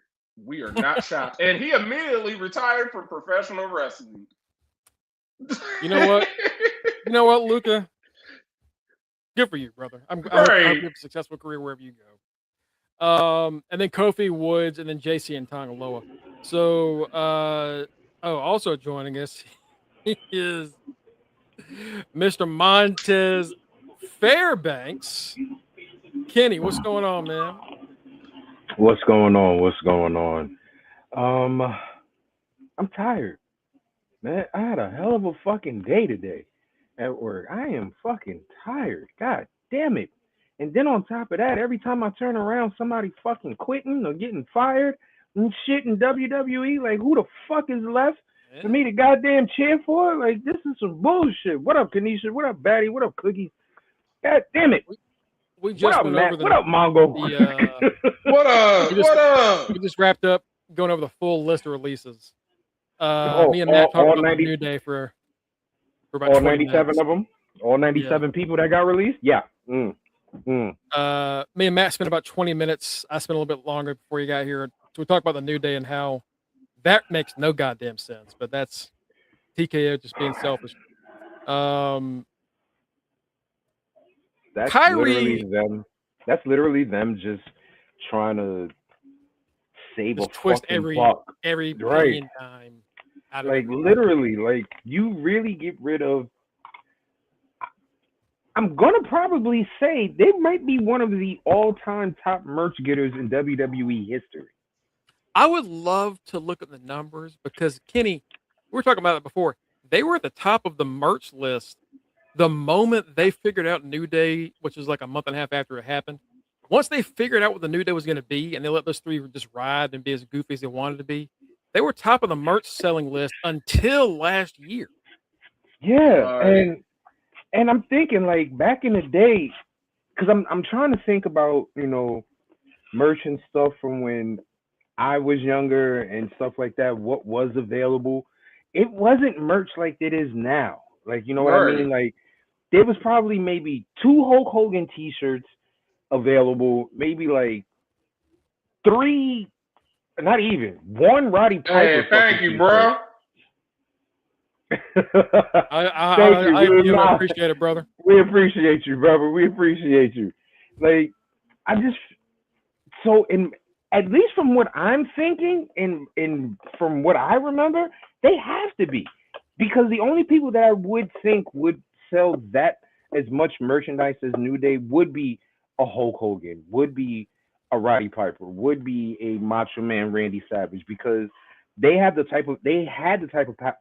We are not shocked. And he immediately retired from professional wrestling. You know what, Luca? Good for you, brother. I hope you have a successful career wherever you go. And then Kofi Woods, and then JC and Tangaloa. So, also joining us is Mr. Montez Fairbanks. Kenny, what's going on, man? What's going on? I'm tired, man. I had a hell of a fucking day today at work. I am fucking tired. God damn it. And then on top of that, every time I turn around, somebody fucking quitting or getting fired and shit in WWE. Like, who the fuck is left for me to goddamn cheer for? Like, this is some bullshit. What up, Kanisha? What up, Batty? What up, Cookie? God damn it. We just went over what up, Mongo? What up? We just wrapped up going over the full list of releases. Me and Matt talked about the New Day for about all 97 of them. All 97 people that got released. Yeah. Me and Matt spent about 20 minutes. I spent a little bit longer before you got here. So we talked about the New Day and how that makes no goddamn sense. But that's TKO just being selfish. That's Kyrie, literally them just trying to save just a twist fucking buck. every right time. Like literally, like you really get rid of. I'm gonna probably say they might be one of the all-time top merch getters in WWE history. I would love to look at the numbers because Kenny, we were talking about it before. They were at the top of the merch list the moment they figured out New Day, which is like a month and a half after it happened. once they figured out what the New Day was going to be, and they let those three just ride and be as goofy as they wanted to be, they were top of the merch selling list until last year. Yeah, and I'm thinking like back in the day, because I'm trying to think about merch and stuff from when I was younger and stuff like that. What was available? It wasn't merch like it is now. Like what I mean? Like there was probably maybe 2 Hulk Hogan T-shirts available, maybe like 3, not even 1 Roddy Piper. Hey, thank you, bro. I appreciate it, brother. We appreciate you, brother. We appreciate you. Like, at least from what I'm thinking and from what I remember, they have to be, because the only people that I would think would sell that as much merchandise as New Day would be a Hulk Hogan, would be a Roddy Piper, would be a Macho Man Randy Savage, because they had the type of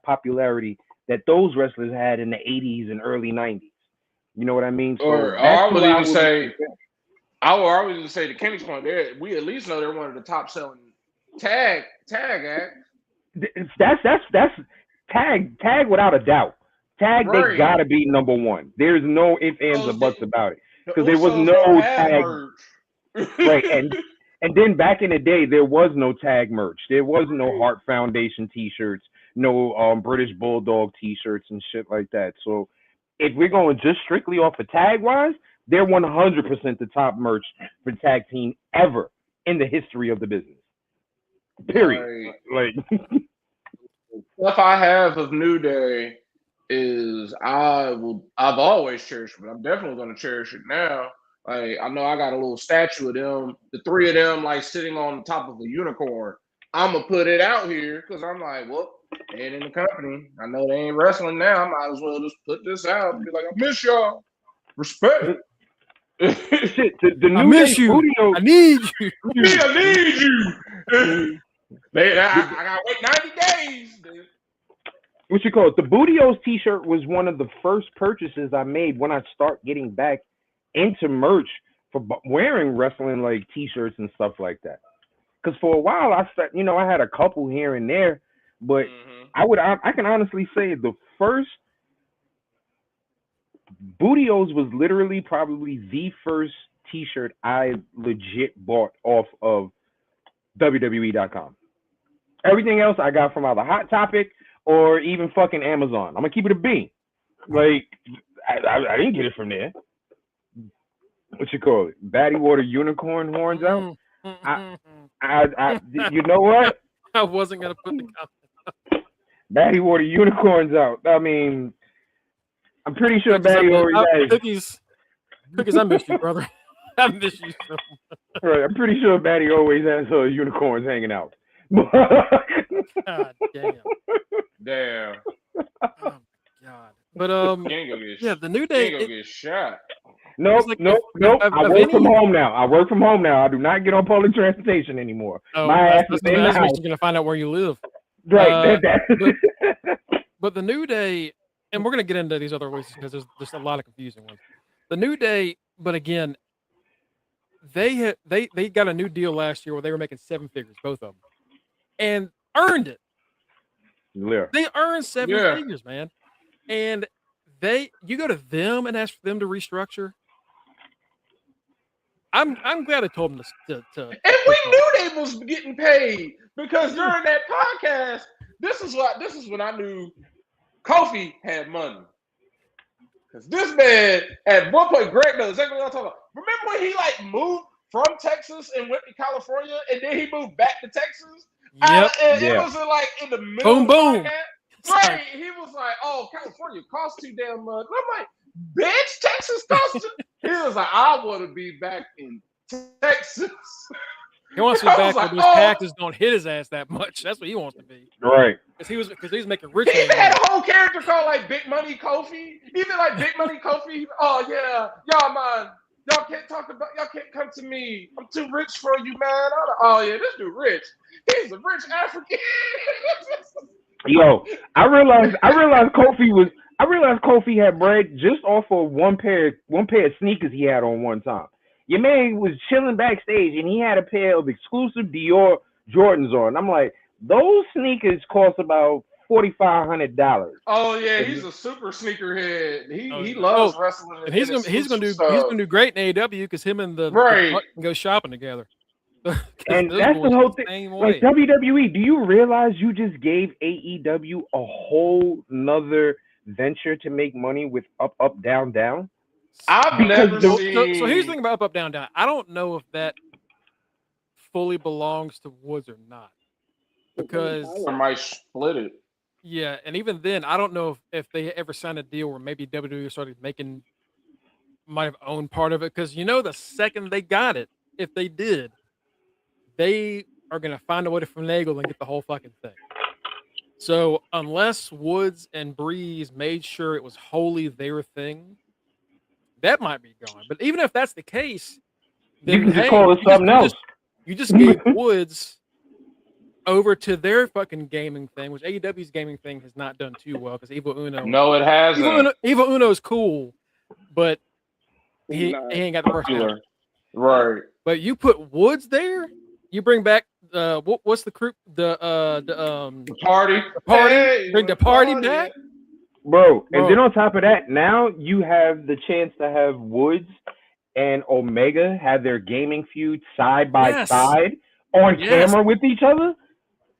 popularity that those wrestlers had in the 80s and early 90s. You know what I mean? So I would even say to Kenny's point, we at least know they're one of the top selling tag acts. That's tag without a doubt. Tag, right. They gotta be number 1. There's no ifs, ands, or buts about it, because there was no tag. Right, and then back in the day, there was no tag merch. There was no Heart Foundation T-shirts, no British Bulldog T-shirts and shit like that. So if we're going just strictly off of tag wise, they're 100% the top merch for tag team ever in the history of the business. Period. Right. Like stuff I have of New Day is I've always cherished it, but I'm definitely going to cherish it now. Like, I know I got a little statue of them, the 3 of them, like sitting on top of a unicorn. I'm gonna put it out here because I'm like, well, they ain't in the company. I know they ain't wrestling now. I might as well just put this out and be like, I miss y'all. Respect. Shit, the I miss you. I need you. I need you. I gotta wait 90 days. Dude. What you call it? The Booty-O's T-shirt was one of the first purchases I made when I start getting back into merch for wearing wrestling like T-shirts and stuff like that. Because for a while I had a couple here and there, but I can honestly say the first Booty-O's was literally probably the first T-shirt I legit bought off of WWE.com. Everything else I got from either Hot Topic or even fucking Amazon. I'm gonna keep it a B. Like I didn't get it from there. What you call it? Batty Water unicorn horns out. I you know what? I wasn't gonna put the comment. Batty Water unicorns out. I mean, I'm pretty sure Batty already has cookies. I miss you, brother. I miss you so much. Right, I'm pretty sure Batty always has her unicorns hanging out. God damn. Damn. Oh my God. But the New Day. Can't go get shot. Nope. I work from home now. I do not get on public transportation anymore. Oh, my ass is in the house. You're gonna find out where you live. Right. But the New Day, and we're gonna get into these other releases because there's just a lot of confusing ones. The New Day, but again, they got a new deal last year where they were making 7 figures, both of them, and earned it. Yeah. They earned 7 figures, man. And you go to them and ask for them to restructure. I'm glad I told them to and we knew they was getting paid because during that podcast, this is when I knew Kofi had money. Because this man at one point, Greg knows exactly what I'm talking about. Remember when he like moved from Texas and went to California, and then he moved back to Texas? Yep. It was in the middle. Boom, boom. Right. He was like, "Oh, California costs too damn much." I'm like, "Bitch, Texas costs too." He was like, "I want to be back in Texas." He wants to be back where those taxes don't hit his ass that much. That's what he wants to be. Right. Because he was making rich. He even had a whole character called like Big Money Kofi. Even like Big Money Kofi. Oh yeah, y'all man. Y'all can't come to me. I'm too rich for you, man. Oh yeah, this dude rich. He's a rich African. Yo, I realized Kofi had bread just off of one pair of sneakers he had on one time. Your man was chilling backstage and he had a pair of exclusive Dior Jordans on. I'm like, those sneakers cost about $4,500. Oh yeah, he's a super sneakerhead. He yeah. loves wrestling. And he's gonna do great in AEW because him and the Buck can go shopping together. And that's the whole thing. Like WWE, do you realize you just gave AEW a whole nother venture to make money with up, up, down, down? I've never seen. So here's the thing about up, down, down. I don't know if that fully belongs to Woods or not, because I might split it. Yeah, and even then, I don't know if they ever signed a deal where maybe WWE started might have owned part of it, because the second they got it, if they did, they are going to find a way to finagle and get the whole fucking thing. So unless Woods and Breeze made sure it was wholly their thing, that might be gone. But even if that's the case, then you can just call it something else. You just gave Woods over to their fucking gaming thing, which AEW's gaming thing has not done too well, because Evil Uno. No, it hasn't. Evil Uno's cool, but he ain't got the personality. Right. But you put Woods there, you bring back what's the group? The party. The party. Hey, bring the party back. Bro, and then on top of that, now you have the chance to have Woods and Omega have their gaming feud side by side on camera with each other.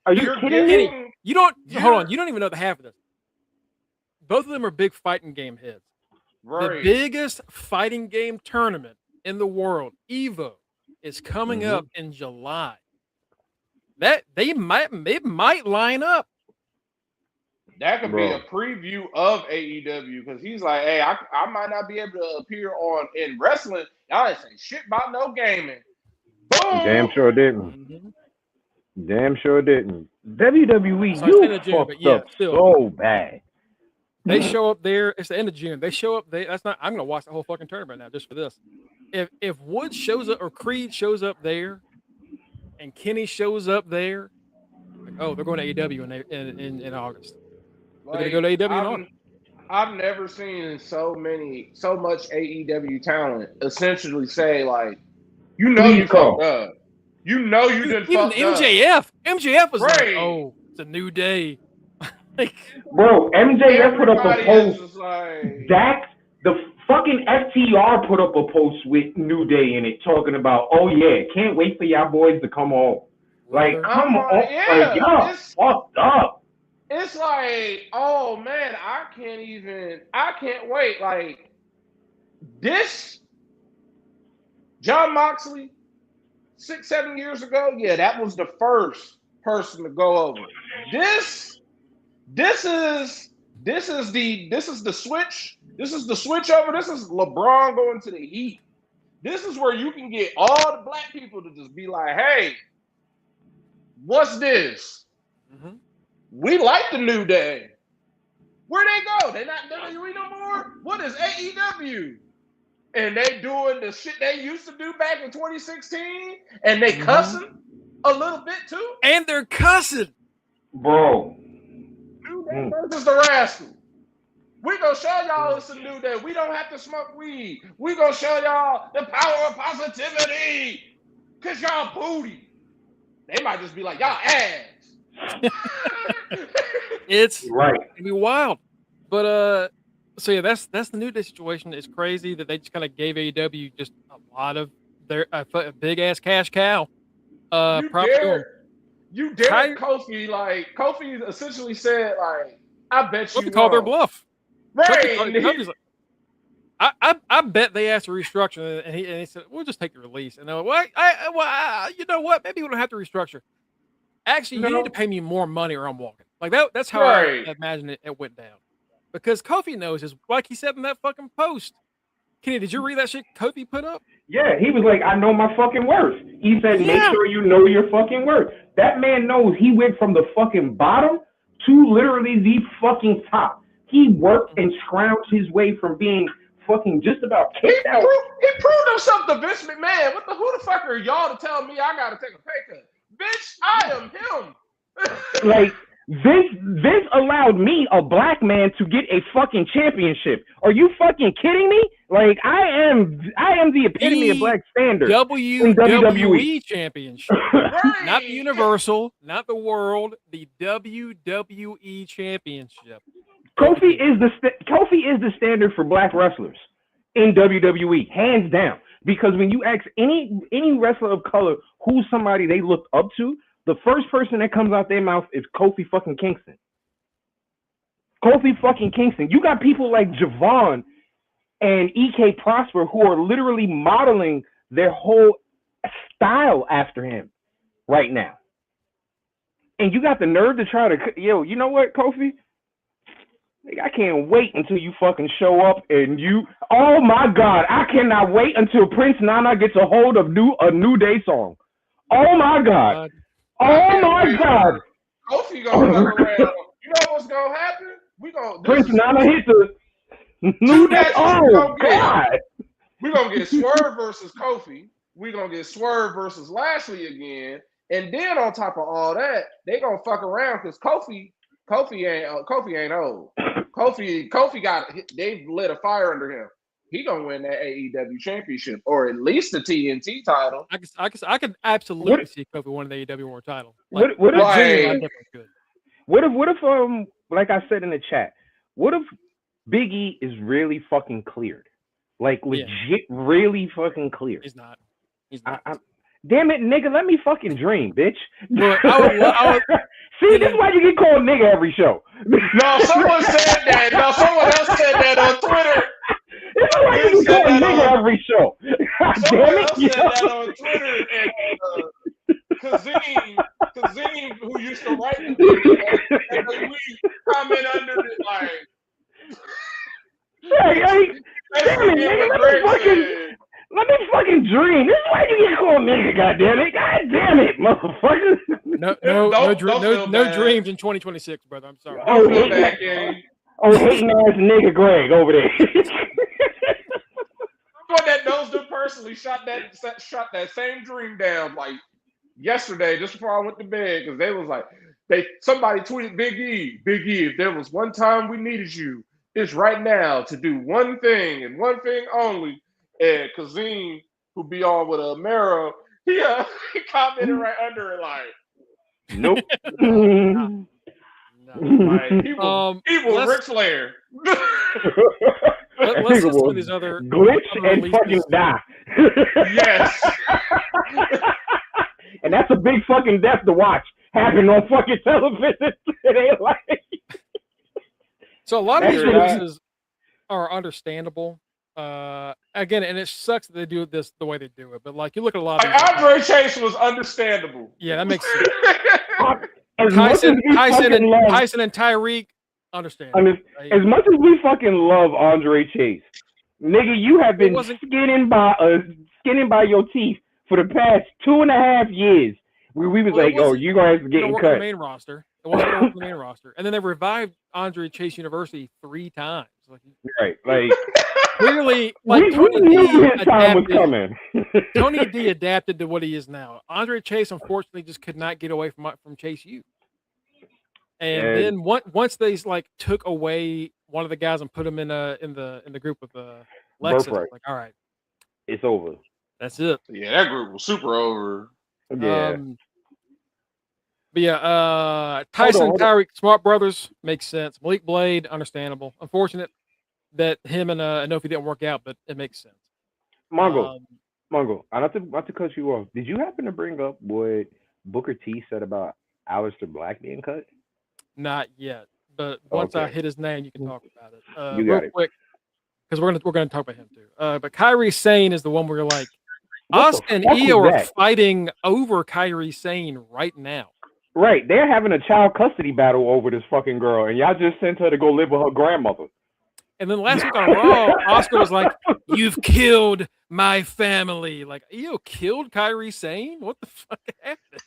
Are you kidding me? Hold on. You don't even know the half of this. Both of them are big fighting game heads. Right. The biggest fighting game tournament in the world, Evo, is coming up in July. That it might line up. That could be a preview of AEW, because he's like, hey, I might not be able to appear in wrestling. Y'all ain't saying shit about no gaming. Boom. Damn sure didn't. Damn sure didn't. WWE, you fucked up so bad. They show up there. It's the end of June. They show up there. I'm gonna watch the whole fucking tournament now just for this. If Woods shows up or Creed shows up there, and Kenny shows up there, like, they're going to AEW in August. They're gonna go to AEW in August. I've never seen so much AEW talent essentially say, like, you fucked up. You didn't fuck up. MJF was like, it's a new day. Bro, MJF put up a post. Dax, the fucking FTR put up a post with New Day in it, talking about, can't wait for y'all boys to come home. Like, come on. Like, y'all fucked up. It's like, oh man, I can't wait. Like, this John Moxley 6-7 years ago, that was the first person to go over. This is the switch. This is the switch over. This is LeBron going to the Heat. This is where you can get all the black people to just be like, hey, what's this? Mm-hmm. We like the New Day. Where'd they go? They not WWE no more? What is AEW? And they doing the shit they used to do back in 2016, and they cussing a little bit too. And they're cussing. Bro. New Day versus the Rascal. We gonna show y'all it's a new day. We don't have to smoke weed. We gonna show y'all the power of positivity. Cause y'all booty. They might just be like, y'all ass. It's right. It'd be wild. But so that's the New Day situation. It's crazy that they just kind of gave AEW just a lot of their big ass cash cow. You dare Kofi, like Kofi essentially said, like, I bet you call their bluff. Right. I bet they asked to restructure, and he said, we'll just take the release. And they're like, well, you know what? Maybe we don't have to restructure. Actually, you need to pay me more money or I'm walking. Like that's how I imagine it went down. Because Kofi knows, like he said in that fucking post. Kenny, did you read that shit Kofi put up? Yeah, he was like, I know my fucking worth. He said, make sure you know your fucking worth. That man knows he went from the fucking bottom to literally the fucking top. He worked and scrounged his way from being fucking just about kicked out. He proved himself to Vince McMahon. Who the fuck are y'all to tell me I gotta take a pay cut? Bitch, I am him. Like, Vince allowed me, a black man, to get a fucking championship. Are you fucking kidding me? Like I am the epitome of black standard in WWE. WWE Championship. Right. Not the Universal, not the World, the WWE Championship. Kofi is the standard for black wrestlers in WWE, hands down. Because when you ask any wrestler of color who's somebody they look up to, the first person that comes out their mouth is Kofi fucking Kingston. Kofi fucking Kingston. You got people like Javon and EK Prosper who are literally modeling their whole style after him right now. And you got the nerve to try to, you know what, Kofi? I can't wait until you fucking show up and oh my God, I cannot wait until Prince Nana gets a hold of a New Day song. Oh my God. Oh my God. Kofi gonna fuck around. You know what's gonna happen? Prince Nana hit the New Day. Oh God. We're gonna get Swerve versus Kofi. We're gonna get Swerve versus Lashley again. And then on top of all that, they gonna fuck around because Kofi ain't old. Kofi they've lit a fire under him. He gonna win that AEW championship or at least the TNT title. I could absolutely see Kofi winning the AEW World title. Like, what if like I said in the chat, what if Big E is really fucking cleared? Like legit, really fucking cleared. He's not. Damn it, nigga, let me fucking dream, bitch. Look, I would see, this is why you get called nigga every show. No, someone said that. No, someone else said that on Twitter. This is why you get called nigga every show. Someone else said that on Twitter. And Kazim, who used to write the week, comment under it like, hey, damn it, nigga, let me fucking dream. This is why you get called nigga, goddammit. God damn it, motherfucker. No dreams in 2026, brother. I'm sorry. Hating ass nigga Greg over there. Someone that knows them personally shot that same dream down like yesterday, just before I went to bed, because they was like, somebody tweeted Big E, if there was one time we needed you, it's right now to do one thing and one thing only. And Kazim, who be on with Mero, he commented right under it like, nope. No. Like, evil Ric Flair. Let's listen to these other glitch and fucking die. Yes. And that's a big fucking death to watch happen on fucking television. It ain't like. So a lot of these releases are understandable. Again, and it sucks that they do this the way they do it, but like you look at a lot of Andre Chase was understandable. Yeah, that makes sense. Tyson and Tyreek, understandable. As much as we fucking love Andre Chase, nigga, you have been skinning by your teeth for the past 2.5 years. We was you gonna have to get cut. The main roster. It wasn't going to work the main roster, and then they revived Andre Chase University 3 times. Right, like. Clearly, like Tony D adapted to what he is now. Andre Chase, unfortunately, just could not get away from Chase U. And then once they took away one of the guys and put him in the group with Lexus, like, all right, it's over. That's it. Yeah, that group was super over. Yeah. But yeah, Tyson, Tyreek, Smart Brothers makes sense. Malik Blade, understandable. Unfortunate that him and Inofi didn't work out, but it makes sense. Mongo, I not to cut you off. Did you happen to bring up what Booker T said about Aleister Black being cut? Not yet, but once I hit his name, you can talk about it. You got real quick, because we're gonna talk about him too. But Kairi Sane is the one where you're like, us and Io are fighting over Kairi Sane right now. Right, they're having a child custody battle over this fucking girl, and y'all just sent her to go live with her grandmother. And then last week on Raw, Oscar was like, "You've killed my family." Like, Io killed Kairi Sane? What the fuck happened?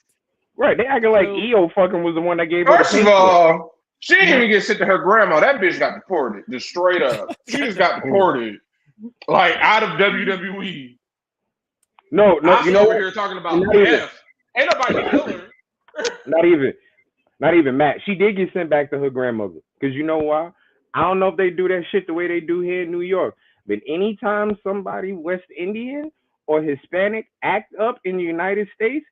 Right, they acting like Io fucking was the one that gave her. First of all, she didn't even get sent to her grandma. That bitch got deported, just straight up. She just got deported, like out of WWE. No, you know over here talking about F. Ain't nobody kill her. Not even Matt. She did get sent back to her grandmother because you know why? I don't know if they do that shit the way they do here in New York. but anytime somebody West Indian or Hispanic act up in the United States,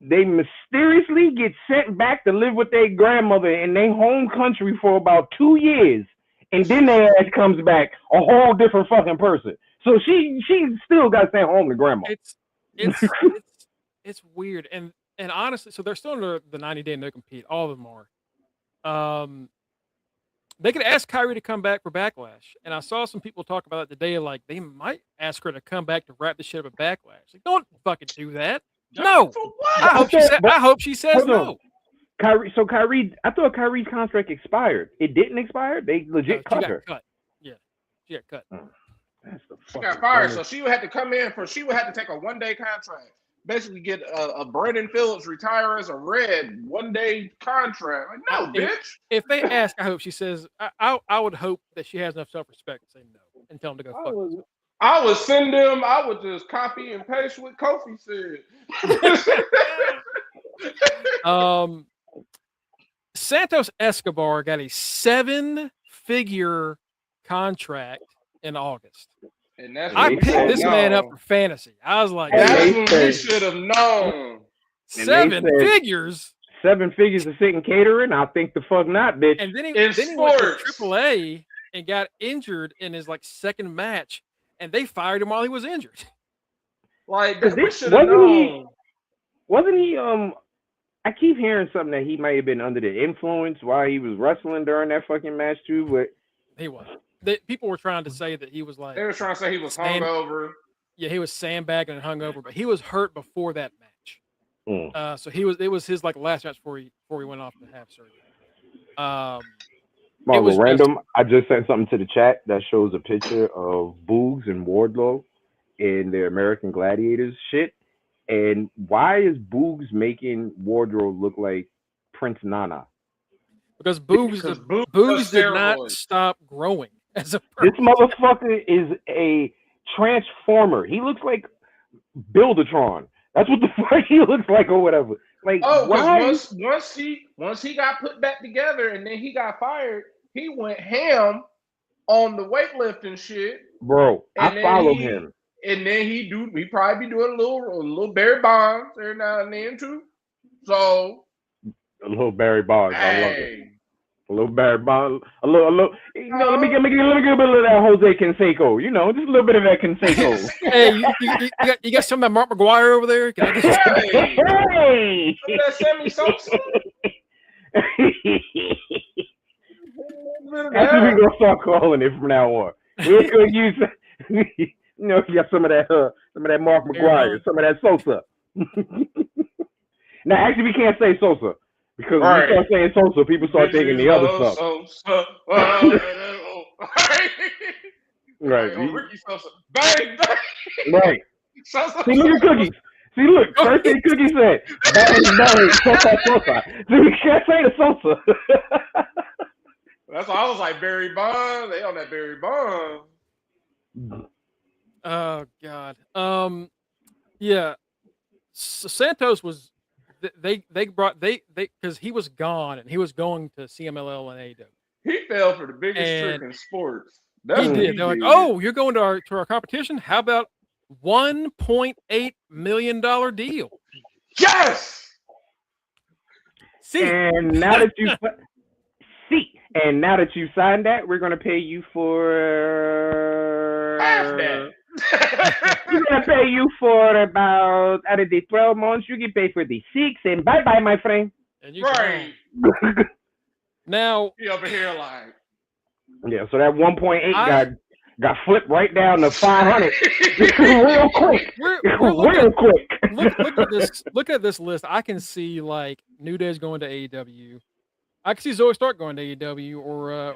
they mysteriously get sent back to live with their grandmother in their home country for about 2 years, and then their ass comes back a whole different fucking person. So she still got sent home to grandma. It's weird, and honestly, so they're still under the 90-day no compete. All of them are. They could ask Kyrie to come back for Backlash, and I saw some people talk about it today. Like they might ask her to come back to wrap the shit up at Backlash. Like, don't fucking do that. No. For what? I hope she says no. Kyrie, I thought Kyrie's contract expired. It didn't expire. They legit cut her. Cut. Yeah, she got cut. That's the she got fired, so she would have to come in she would have to take a 1-day contract. Basically, get a Brandon Phillips retire as a Red 1-day contract. Like, no, bitch. If they ask, I hope she says. I would hope that she has enough self-respect to say no and tell them to go fuck themselves. I would send them. I would just copy and paste what Kofi said. Santos Escobar got a 7-figure contract in August. And that's I picked this man up for fantasy. I was like, that's what we should have known. 7 figures. 7 figures of sitting catering? I think the fuck not, bitch. And then he went to AAA and got injured in his second match, and they fired him while he was injured. Like, we should have known. Wasn't he? I keep hearing something that he might have been under the influence while he was wrestling during that fucking match too, but he was. People were trying to say that he was like. They were trying to say he was hungover. Yeah, he was sandbagging and hungover, but he was hurt before that match. So it was his last match before he went off to have surgery. Mongo, random. I just sent something to the chat that shows a picture of Boogs and Wardlow in their American Gladiators shit. And why is Boogs making Wardlow look like Prince Nana? Because Boogs did not stop growing as a person. This motherfucker is a transformer. He looks like Buildatron. That's what the fuck he looks like, or whatever. Like, once he got put back together and then he got fired, he went ham on the weightlifting shit. Bro, I followed him. And then he probably be doing a little Barry Bonds every now and then too. So a little Barry Bonds, I love it. A little Barry Bonds, a little. You know, let me get a bit of that Jose Canseco. You know, just a little bit of that Canseco. Hey, you got some of that Mark McGuire over there? Can I get hey, that Sammy Sosa. That's what we gonna start calling it from now on. We're gonna use. You know, you got some of that Mark McGuire, some of that Sosa. Now, actually, we can't say Sosa because when we start saying Sosa, people start thinking the other stuff. Right. Ricky Sosa. Bang, bang. Right. See, look at Cookies. See, look. First thing Cookie said, bang, bang, Sosa. See, we can't say the Sosa. That's why I was like, Barry Bonds. They on that Barry Bonds. Oh God. Yeah. So Santos was they because he was gone and he was going to CMLL and AEW. He fell for the biggest trick in sports. He did. They're like, oh, you're going to our competition? How about $1.8 million deal? Yes. And now that you signed that, we're gonna pay you for half that. We're gonna pay you for about out of the 12 months. You get paid for the 6, and bye bye, my friend. And you right now, he over here like yeah. So that 1.8 got flipped right down to 500 real quick. Real quick. Look at this list. I can see New Day's going to AEW. I can see Zoe Stark going to AEW or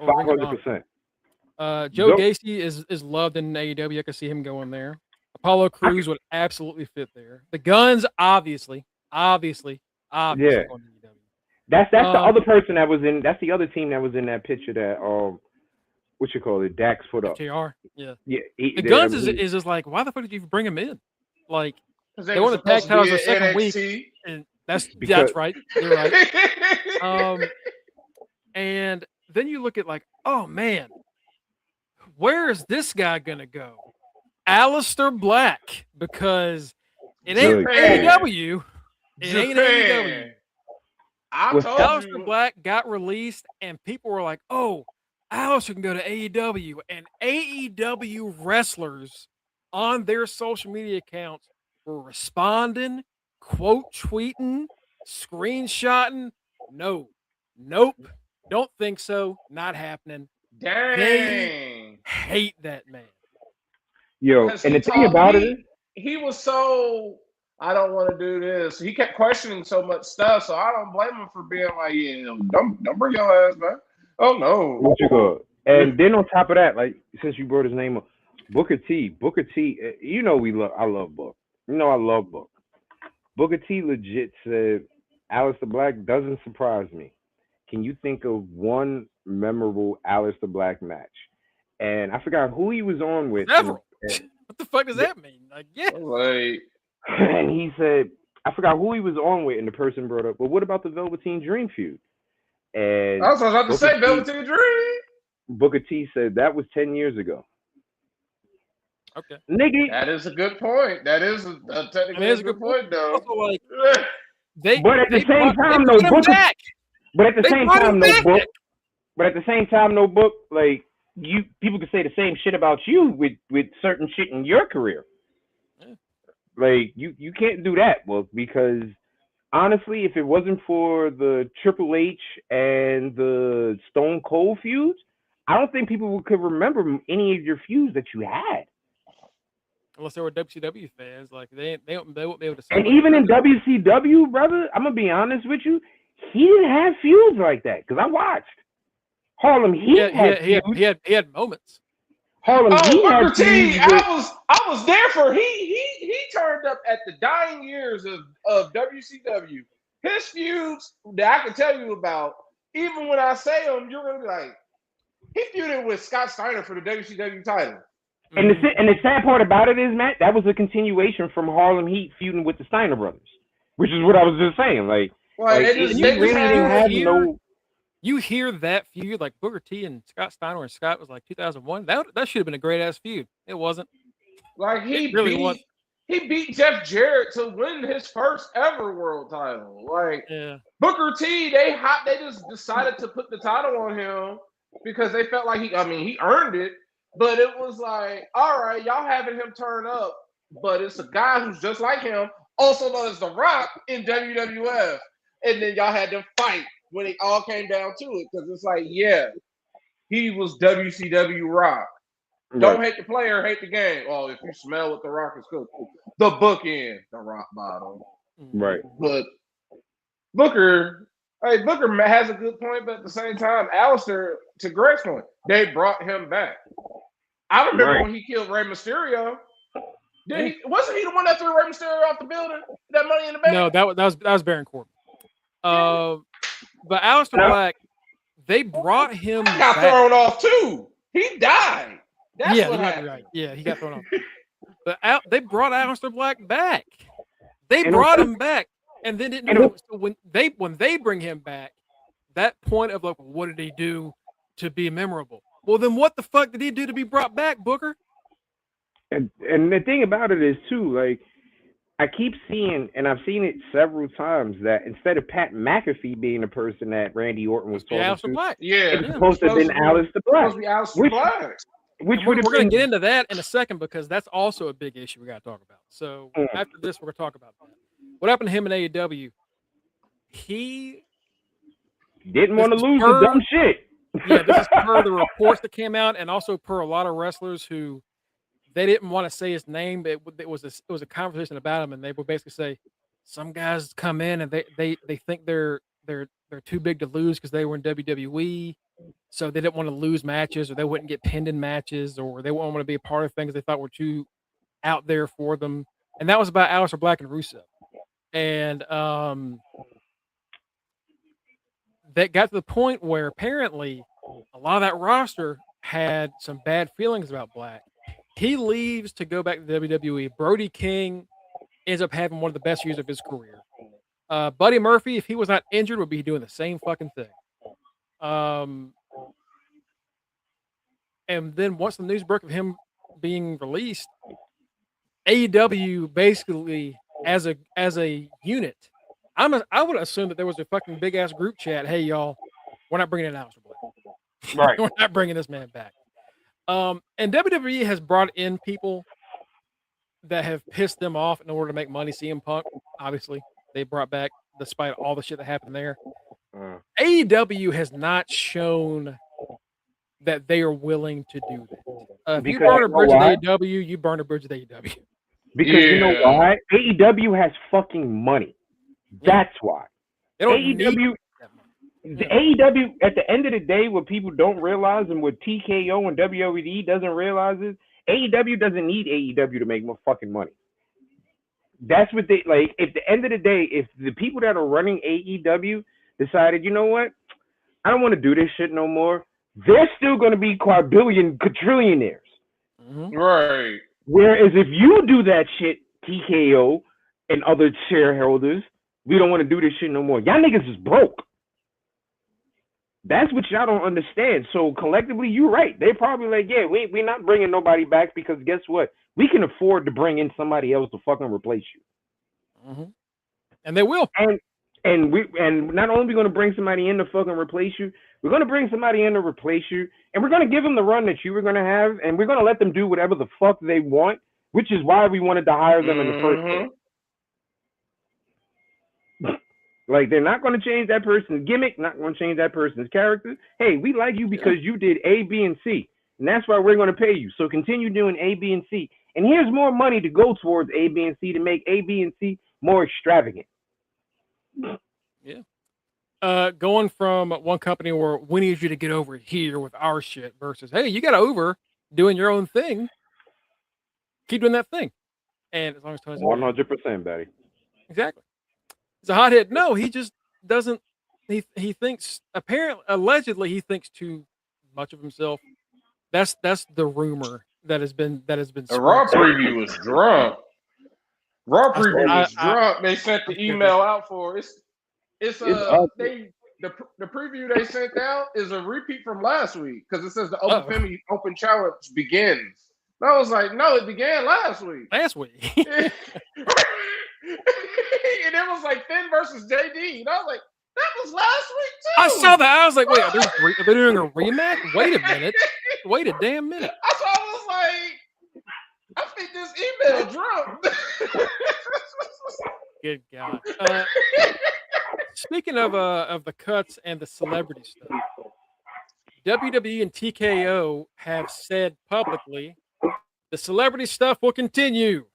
500%. Joe Gacy is loved in AEW. I can see him going there. Apollo Crews would absolutely fit there. The Guns, obviously. Yeah. Going to AEW. That's the other person that was in. That's the other team that was in that picture that what you call it, Dax put up. JR. Yeah. Yeah. The Guns is just like, why the fuck did you bring him in? Like they won the tag titles the second week, and that's right. You're right. And then you look at oh man, where is this guy gonna go? Aleister Black, because it ain't Japan. AEW. It ain't AEW. I With told Aleister you. Black got released, and people were like, "Oh, Aleister can go to AEW," and AEW wrestlers on their social media accounts were responding, quote tweeting, screenshotting. No, nope, don't think so. Not happening. They Dang. hate that man. Yo, Because and he the thing about it is, he was so, I don't want to do this. He kept questioning so much stuff, so I don't blame him for being like, yeah, don't bring your ass back. Oh no. what you go? And then on top of that, like since you brought his name up, Booker T, you know I love Book. You know I love Book. Booker T legit said Aleister Black doesn't surprise me. Can you think of one memorable Aleister Black match? And I forgot who he was on with. Several. What the fuck does that mean? Like, yeah. Like, And he said, I forgot who he was on with, and the person brought up, well, what about the Velveteen Dream feud? And I was about to Booker say T- Velveteen Dream. Booker T said that was 10 years ago. Okay. Nigga. That is a good point. That is a technically a good point, though. Also, like, But at the same time, no Book. But at the same time, no Book. But at the same time, no Book. Like people can say the same shit about you with certain shit in your career. Yeah. Like you can't do that, well, because honestly, if it wasn't for the Triple H and the Stone Cold feuds, I don't think people could remember any of your feuds that you had. Unless they were WCW fans, like they won't be able to. And even in WCW, brother, I'm gonna be honest with you, he didn't have feuds like that because I watched Harlem Heat. He had moments. Harlem Heat Booker had T, feuds. I was there for. He turned up at the dying years of WCW. His feuds that I can tell you about, even when I say them, you're gonna be like, he feuded with Scott Steiner for the WCW title. And the sad part about it is, Matt, that was a continuation from Harlem Heat feuding with the Steiner brothers, which is what I was just saying. You hear that feud, like Booker T and Scott Steiner, and Scott was like 2001. That should have been a great ass feud. It wasn't. Like he beat Jeff Jarrett to win his first ever world title. Like Booker T, they just decided to put the title on him because they felt like he earned it. But it was like, all right, y'all having him turn up, but it's a guy who's just like him, also known as The Rock in WWF. And then y'all had them fight when it all came down to it. Because it's like, yeah, he was WCW Rock. Right. Don't hate the player, hate the game. Oh, if you smell what The Rock is cooking. The bookend, the rock bottom. Right. But Booker has a good point, but at the same time, Aleister, to Greg's point, they brought him back. I remember when he killed Rey Mysterio. Wasn't he the one that threw Rey Mysterio off the building? That Money in the Bank? No, that was Baron Corbin. But Aleister Black, they brought him got thrown off too. He died. That's what happened. Right. Yeah, he got thrown off. But they brought Aleister Black back. They brought him back, and then so when they bring him back, that point of like, what did he do to be memorable? Well, then what the fuck did he do to be brought back, Booker? And the thing about it is too, like, I keep seeing, and I've seen it several times, that instead of Pat McAfee being the person that Randy Orton was talking to, Black. it's supposed to have been Aleister Black. Which we're going to get into that in a second because that's also a big issue we got to talk about. So after this, we're going to talk about that. What happened to him in AEW? He didn't want to lose the dumb shit. Yeah, this is per the reports that came out, and also per a lot of wrestlers who they didn't want to say his name, but it was a conversation about him, and they would basically say some guys come in and they think they're too big to lose because they were in WWE, so they didn't want to lose matches, or they wouldn't get pinned in matches, or they wouldn't want to be a part of things they thought were too out there for them. And that was about Aleister Black and Rusev. And that got to the point where apparently a lot of that roster had some bad feelings about Black. He leaves to go back to WWE. Brody King ends up having one of the best years of his career. Buddy Murphy, if he was not injured, would be doing the same fucking thing. And then once the news broke of him being released, AEW basically as a unit, I would assume that there was a fucking big ass group chat. Hey y'all, we're not bringing an Aleister Black. Right. We're not bringing this man back. And WWE has brought in people that have pissed them off in order to make money. CM Punk, obviously, they brought back despite all the shit that happened there. AEW has not shown that they are willing to do that. If you burn a bridge with AEW, you burn a bridge with AEW. Because you know why? AEW has fucking money. That's why. They don't AEW, the AEW, at the end of the day, what people don't realize and what TKO and WWE doesn't realize is AEW doesn't need AEW to make more fucking money. That's what they like. At the end of the day, if the people that are running AEW decided, you know what, I don't want to do this shit no more, they're still going to be quadrillionaires. Right. Whereas if you do that shit, TKO and other shareholders, we don't want to do this shit no more. Y'all niggas is broke. That's what y'all don't understand. So collectively, you're right. They're probably like, yeah, we're not bringing nobody back because guess what? We can afford to bring in somebody else to fucking replace you. And they will. And not only are we going to bring somebody in to fucking replace you, we're going to bring somebody in to replace you, and we're going to give them the run that you were going to have, and we're going to let them do whatever the fuck they want, which is why we wanted to hire them in the first place. Like, they're not going to change that person's gimmick, not going to change that person's character. Hey, we like you because you did A, B, and C, and that's why we're going to pay you. So continue doing A, B, and C. And here's more money to go towards A, B, and C to make A, B, and C more extravagant. Yeah. Going from one company where we need you to get over here with our shit versus, hey, you got over doing your own thing. Keep doing that thing. And as long as Tony's 100%, Betty. Exactly. He's a hothead. No, he just doesn't. He thinks allegedly he thinks too much of himself. That's the rumor that has been. The Raw preview was drunk. Raw preview was drunk. They sent the email out for it. The preview they sent out is a repeat from last week because it says the Open Challenge begins. And I was like, no, it began last week. And it was like Finn versus JD. And I was like, that was last week too. I saw that. I was like, wait, are they doing a rematch? Wait a minute. Wait a damn minute. I was like, I think this email drunk. Good God. Speaking of the cuts and the celebrity stuff, WWE and TKO have said publicly the celebrity stuff will continue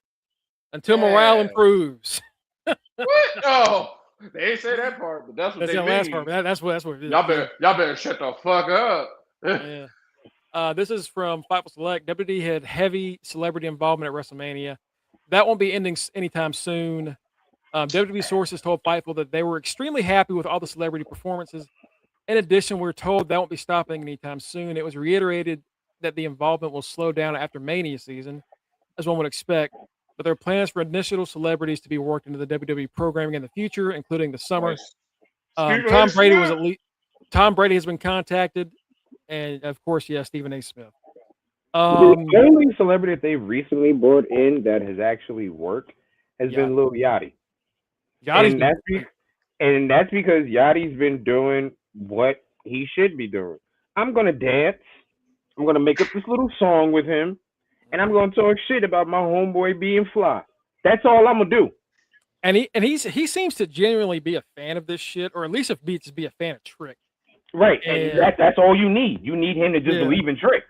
until morale improves. What? Oh, they ain't say that part, but that's what they mean. Last part. That's what it is. Y'all better shut the fuck up. Yeah. This is from Fightful Select. WWE had heavy celebrity involvement at WrestleMania. That won't be ending anytime soon. WWE sources told Fightful that they were extremely happy with all the celebrity performances. In addition, we're told that won't be stopping anytime soon. It was reiterated that the involvement will slow down after Mania season, as one would expect. But there are plans for initial celebrities to be worked into the WWE programming in the future, including the summer. Tom Brady has been contacted, and of course, Stephen A. Smith. The only celebrity that they've recently brought in that has actually worked has been Lil Yachty. And that's because Yachty's been doing what he should be doing. I'm gonna dance. I'm gonna make up this little song with him, and I'm gonna talk shit about my homeboy being fly. That's all I'm gonna do. And he seems to genuinely be a fan of this shit, or at least be a fan of Trick. Right, and that's all you need. You need him to just believe in Trick.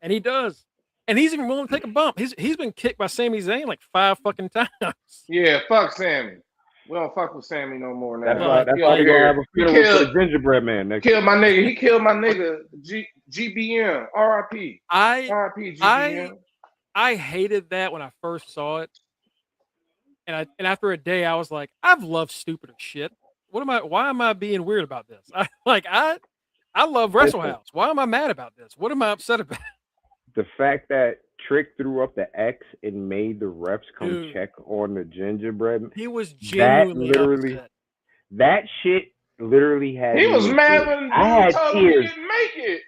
And he does. And he's even willing to take a bump. He's been kicked by Sami Zayn like 5 fucking times. Yeah, fuck Sammy. We don't fuck with Sammy no more now. That's why they're gonna have a funeral for the gingerbread man next year. He killed my nigga GBM. RIP. RIP GBM. I hated that when I first saw it. And after a day I was like, I've loved stupider shit. Why am I being weird about this? I love Wrestle House. Why am I mad about this? What am I upset about? The fact that Trick threw up the X and made the refs come check on the gingerbread. He was genuinely upset. That shit literally had. He was mad when I had tears. He didn't make it.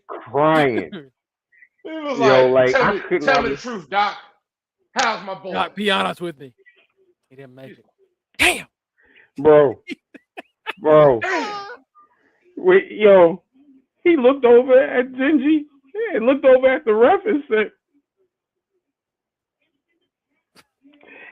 crying. He was Yo, like, like, I couldn't tell me the truth, Doc. How's my boy? Doc, be honest with me. He didn't make it. Damn. bro. Wait, yo, he looked over at Gingy and looked over at the ref and said,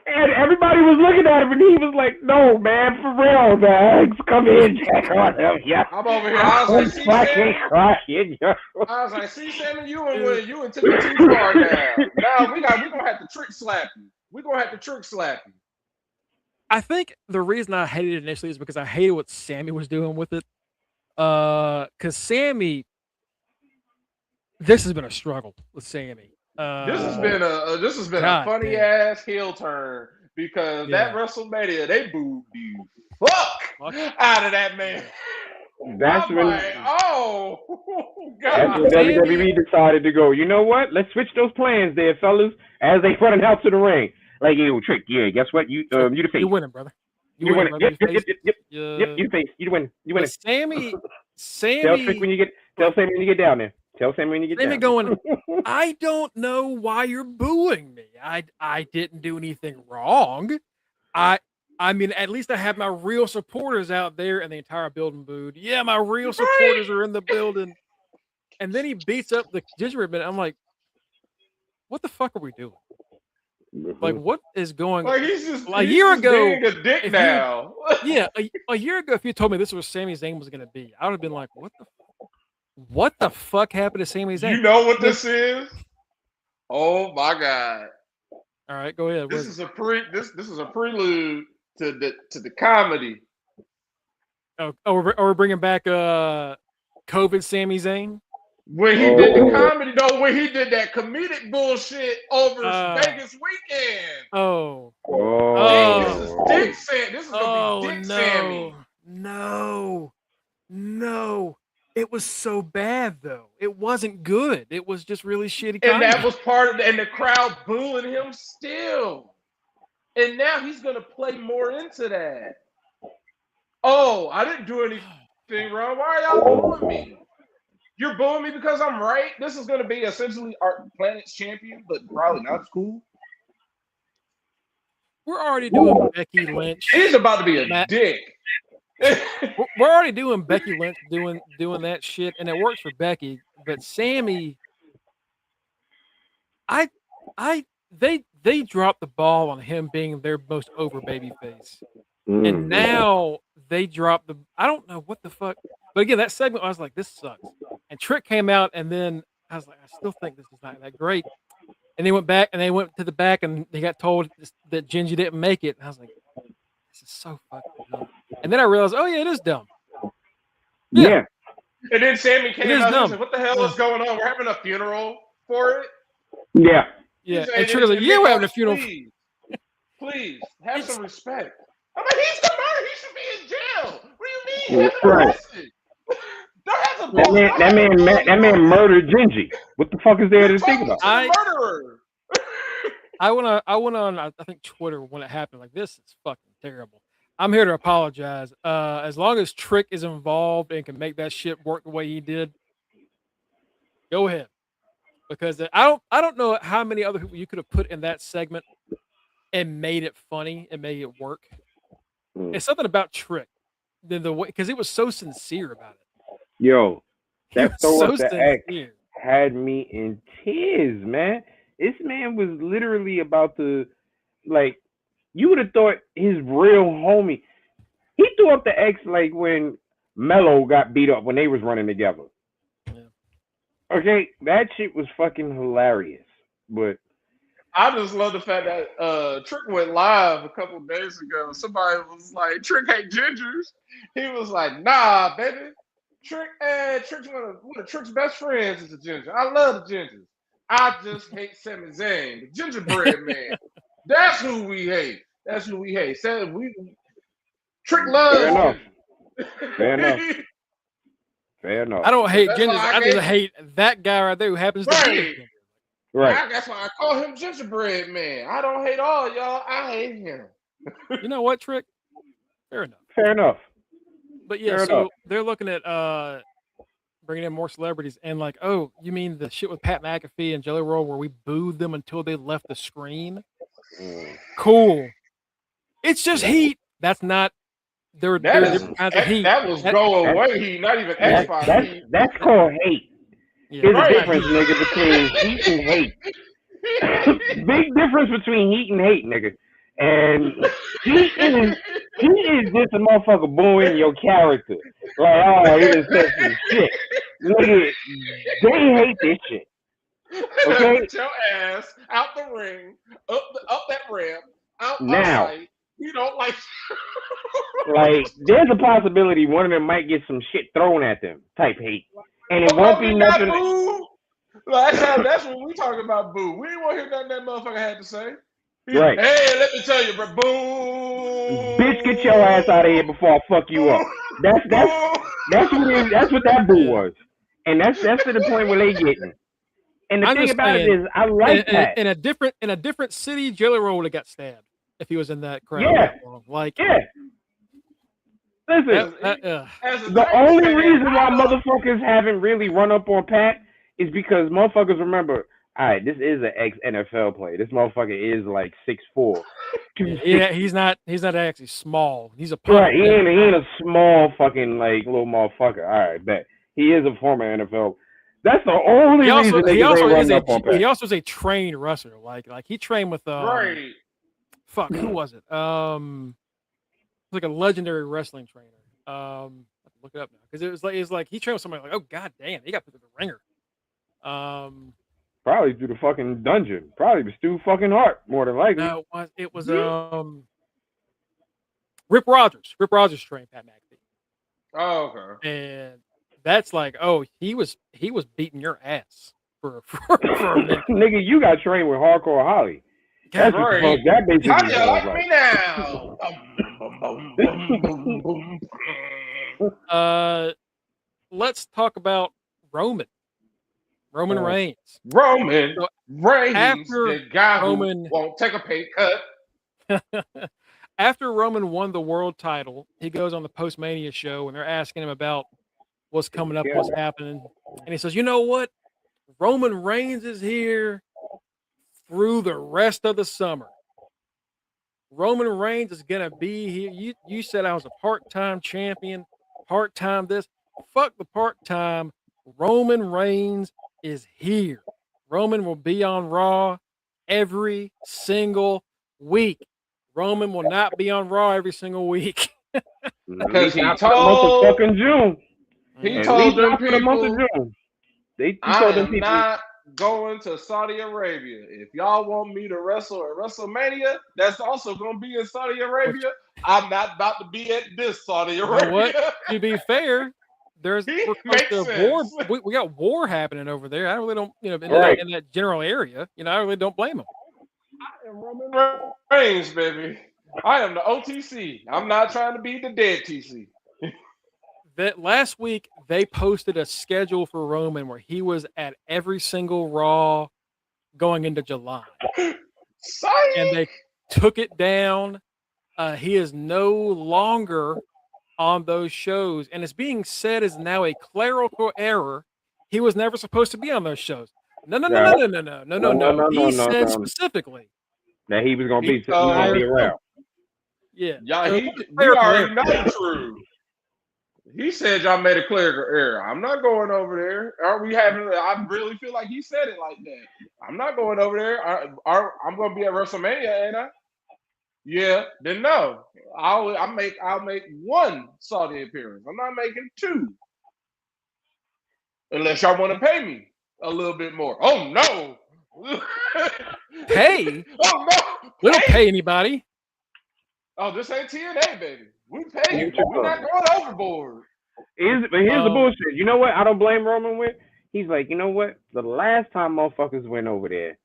and everybody was looking at him, and he was like, "No, man, for real, man, come in, check on him." Yeah, I'm over here. I was like, "See, fucking Sam?" crying, yo. I was like, "See, Sam, you and took it too far now. Now we gonna have to trick slap you. We're gonna have to trick slap you." I think the reason I hated it initially is because I hated what Sammy was doing with it. Because Sammy, this has been a struggle with Sammy. This has been a funny ass heel turn because that WrestleMania they booed the fuck out of that man. That's I'm when like, oh God. That's when WWE decided to go. You know what? Let's switch those plans, there, fellas, as they running out to the ring. Like, yo, Trick, yeah, guess what? You the face. You're winning, brother. You winning. Brother. Yep, you the face. You win. You winning. Sammy. Tell Trick when you get. Tell Sammy when you get down there. Tell Sammy when you get Sammy down. Going, I don't know why you're booing me. I didn't do anything wrong. I mean, at least I have my real supporters out there, and the entire building booed. Yeah, my real supporters are in the building. And then he beats up the gingerbread man. I'm like, what the fuck are we doing? Like, what is going on? Like, he's just a year ago, being a dick now. A year ago, if you told me this was Sami Zayn was going to be, I would have been like, what the fuck happened to Sami Zayn? You know what this is? Oh my God! All right, go ahead. This is a prelude to the comedy. Oh, we're bringing back COVID Sami Zayn. When he did the comedy, though, when he did that comedic bullshit over Vegas weekend. This is Dick Sam. This is gonna be Dick Sammy. No. It was so bad though. It wasn't good. It was just really shitty. And that was part of and the crowd booing him still. And now he's gonna play more into that. Oh, I didn't do anything wrong. Why are y'all booing me? You're booing me because I'm right. This is going to be essentially our planet's champion, but probably not as cool. We're already doing Becky Lynch. He's about to be a dick. We're already doing Becky Lynch doing that shit, and it works for Becky. But Sammy, they dropped the ball on him being their most over babyface, and now they dropped the. I don't know what the fuck. But again, that segment, I was like, this sucks. And Trick came out, and then I was like, I still think this is not that great. And they went back, and they went to the back, and they got told that Gingy didn't make it. And I was like, this is so fucking dumb. And then I realized, oh, yeah, it is dumb. Yeah. And then Sammy came out and said, what the hell is going on? We're having a funeral for it? Yeah. Yeah. And Trick was like, yeah, we're having a funeral. Please, have some respect. I'm like, he's the murderer. He should be in jail. What do you mean? Right. That man murdered Gingy. What the fuck is there to think about? Murderer. I went on I think Twitter when it happened. Like, this is fucking terrible. I'm here to apologize. As long as Trick is involved and can make that shit work the way he did, go ahead. Because I don't know how many other people you could have put in that segment and made it funny and made it work. It's something about Trick, the way, because it was so sincere about it. Yo, that throw up the X sincere. had me in tears, man. This man was literally about to, like, you would have thought his real homie. He threw up the X like when Mello got beat up when they was running together. Yeah. Okay, that shit was fucking hilarious. But I just love the fact that Trick went live a couple of days ago. Somebody was like, Trick hate gingers. He was like, nah, baby. Trick's one of Trick's best friends is a ginger. I love the gingers. I just hate Sami Zayn, the gingerbread man. That's who we hate. Trick loves. Fair enough. I don't hate gingers. I just hate that guy right there who happens to be a ginger. Right. That's why I call him gingerbread man. I don't hate all y'all. I hate him. You know what, Trick? Fair enough. But yeah, they're looking at bringing in more celebrities, and like, oh, you mean the shit with Pat McAfee and Jelly Roll where we booed them until they left the screen? Cool. It's just heat. That's not. There are different kinds of heat. That was go away heat, not even Xbox heat. That's called hate. Yeah, There's a difference, nigga, between heat and hate. Big difference between heat and hate, nigga. And heat is just a motherfucker booing your character. Like, oh, he just said some shit. Nigga, they hate this shit. Okay? Get your ass out the ring, up that ramp, out now. Outside. You don't like. Like, there's a possibility one of them might get some shit thrown at them, type hate. And it won't be nothing. That's what we talking about, boo. We didn't want to hear nothing that motherfucker had to say. Right. Hey, let me tell you, bro. Boom. Bitch, get your ass out of here before I fuck you up. That's what that boo was. And that's to the point where they getting. And the thing about it is, I like that. In a different city, Jelly Roll would have got stabbed if he was in that crowd. Yeah. Like, yeah. Listen, the only reason why motherfuckers haven't really run up on Pat is because motherfuckers remember, all right, this is an ex-NFL player. This motherfucker is like 6'4". Yeah, he's not actually small. He's a punk. Right, he ain't a small fucking like little motherfucker. All right, bet. He is a former NFL. That's the only reason he also is a trained wrestler. Like he trained with right. Fuck, who was it? Like a legendary wrestling trainer. I have to look it up now because it was like he trained with somebody like, oh god damn, he got put through the ringer. Probably through the fucking dungeon. Probably was Stu fucking Hart, more than likely. No, it was Rip Rogers. Rip Rogers trained Pat McAfee. Oh, okay. And that's like, oh, he was beating your ass for a minute. Nigga, you got trained with Hardcore Holly. That's right. what that basically how do you like me now? Let's talk about Roman Reigns. Reigns, the guy who won't take a pay cut. After Roman won the world title, he goes on the Post-Mania show and they're asking him about what's coming up, what's happening. And he says, you know what? Roman Reigns is here through the rest of the summer. Roman Reigns is going to be here. You said I was a part-time champion, part-time this. Fuck the part-time. Roman Reigns is here. Roman will be on Raw every single week. Roman will not be on Raw every single week. Because he told motherfucking June. He told them people, the month of June. I am not going to Saudi Arabia. If y'all want me to wrestle at WrestleMania, that's also going to be in Saudi Arabia. I'm not about to be at this Saudi Arabia. You know what? To be fair, we're close to war. We got war happening over there. I really don't, in that general area. I really don't blame him. I am Roman Reigns, baby. I am the OTC. I'm not trying to be the dead TC. That last week they posted a schedule for Roman where he was at every single Raw going into July. And they took it down. He is no longer on those shows, and it's being said is now a clerical error. He was never supposed to be on those shows. No. He said specifically that he was going to be around. Yeah. We already know true. He said y'all made a clerical error. I'm not going over there. I really feel like he said it like that. I'm not going over there. I'm going to be at WrestleMania, ain't I? Yeah. Then no. I'll make one Saudi appearance. I'm not making two. Unless y'all want to pay me a little bit more. Oh no. Pay? Oh no. We don't pay anybody. Oh, this ain't TNA, baby. We pay you. We're not going overboard. Here's the bullshit. You know what? I don't blame Roman with. He's like, you know what? The last time motherfuckers went over there,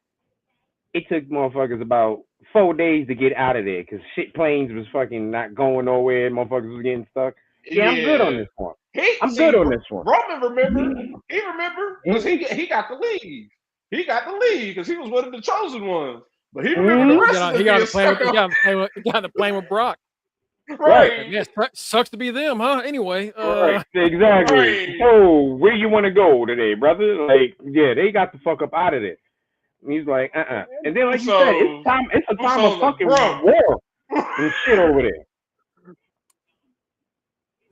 it took motherfuckers about 4 days to get out of there because planes was fucking not going nowhere. Motherfuckers was getting stuck. Yeah, I'm good on this one. Good on this one. Roman remember because he got to leave. He got to leave because he was one of the chosen ones. But he remembered the rest of he got to play with Brock. Right. Yeah, sucks to be them, huh? Anyway, Right, exactly. Right. So where you want to go today, brother? Like, yeah, they got the fuck up out of there. And he's like, And then, like you said, it's a time of fucking war and shit over there.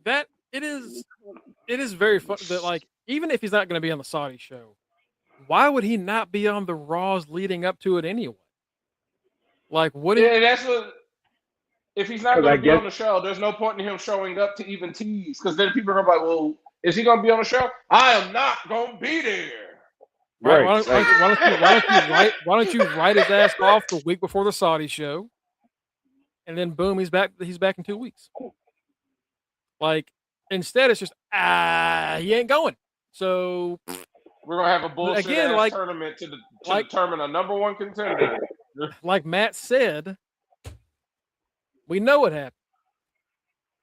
that it is very fun that, like, even if he's not going to be on the Saudi show, why would he not be on the Raws leading up to it anyway? Like, what? Yeah, that's what. If he's not going to be guess- on the show, there's no point in him showing up to even tease. Because then people are gonna be like, "Well, is he going to be on the show? I am not going to be there." Right. Why don't you write his ass off the week before the Saudi show, and then boom, he's back. He's back in 2 weeks. Like, instead, it's just he ain't going. So we're gonna have a bullshit again, ass tournament to determine a number one contender. Like Matt said, we know what happened,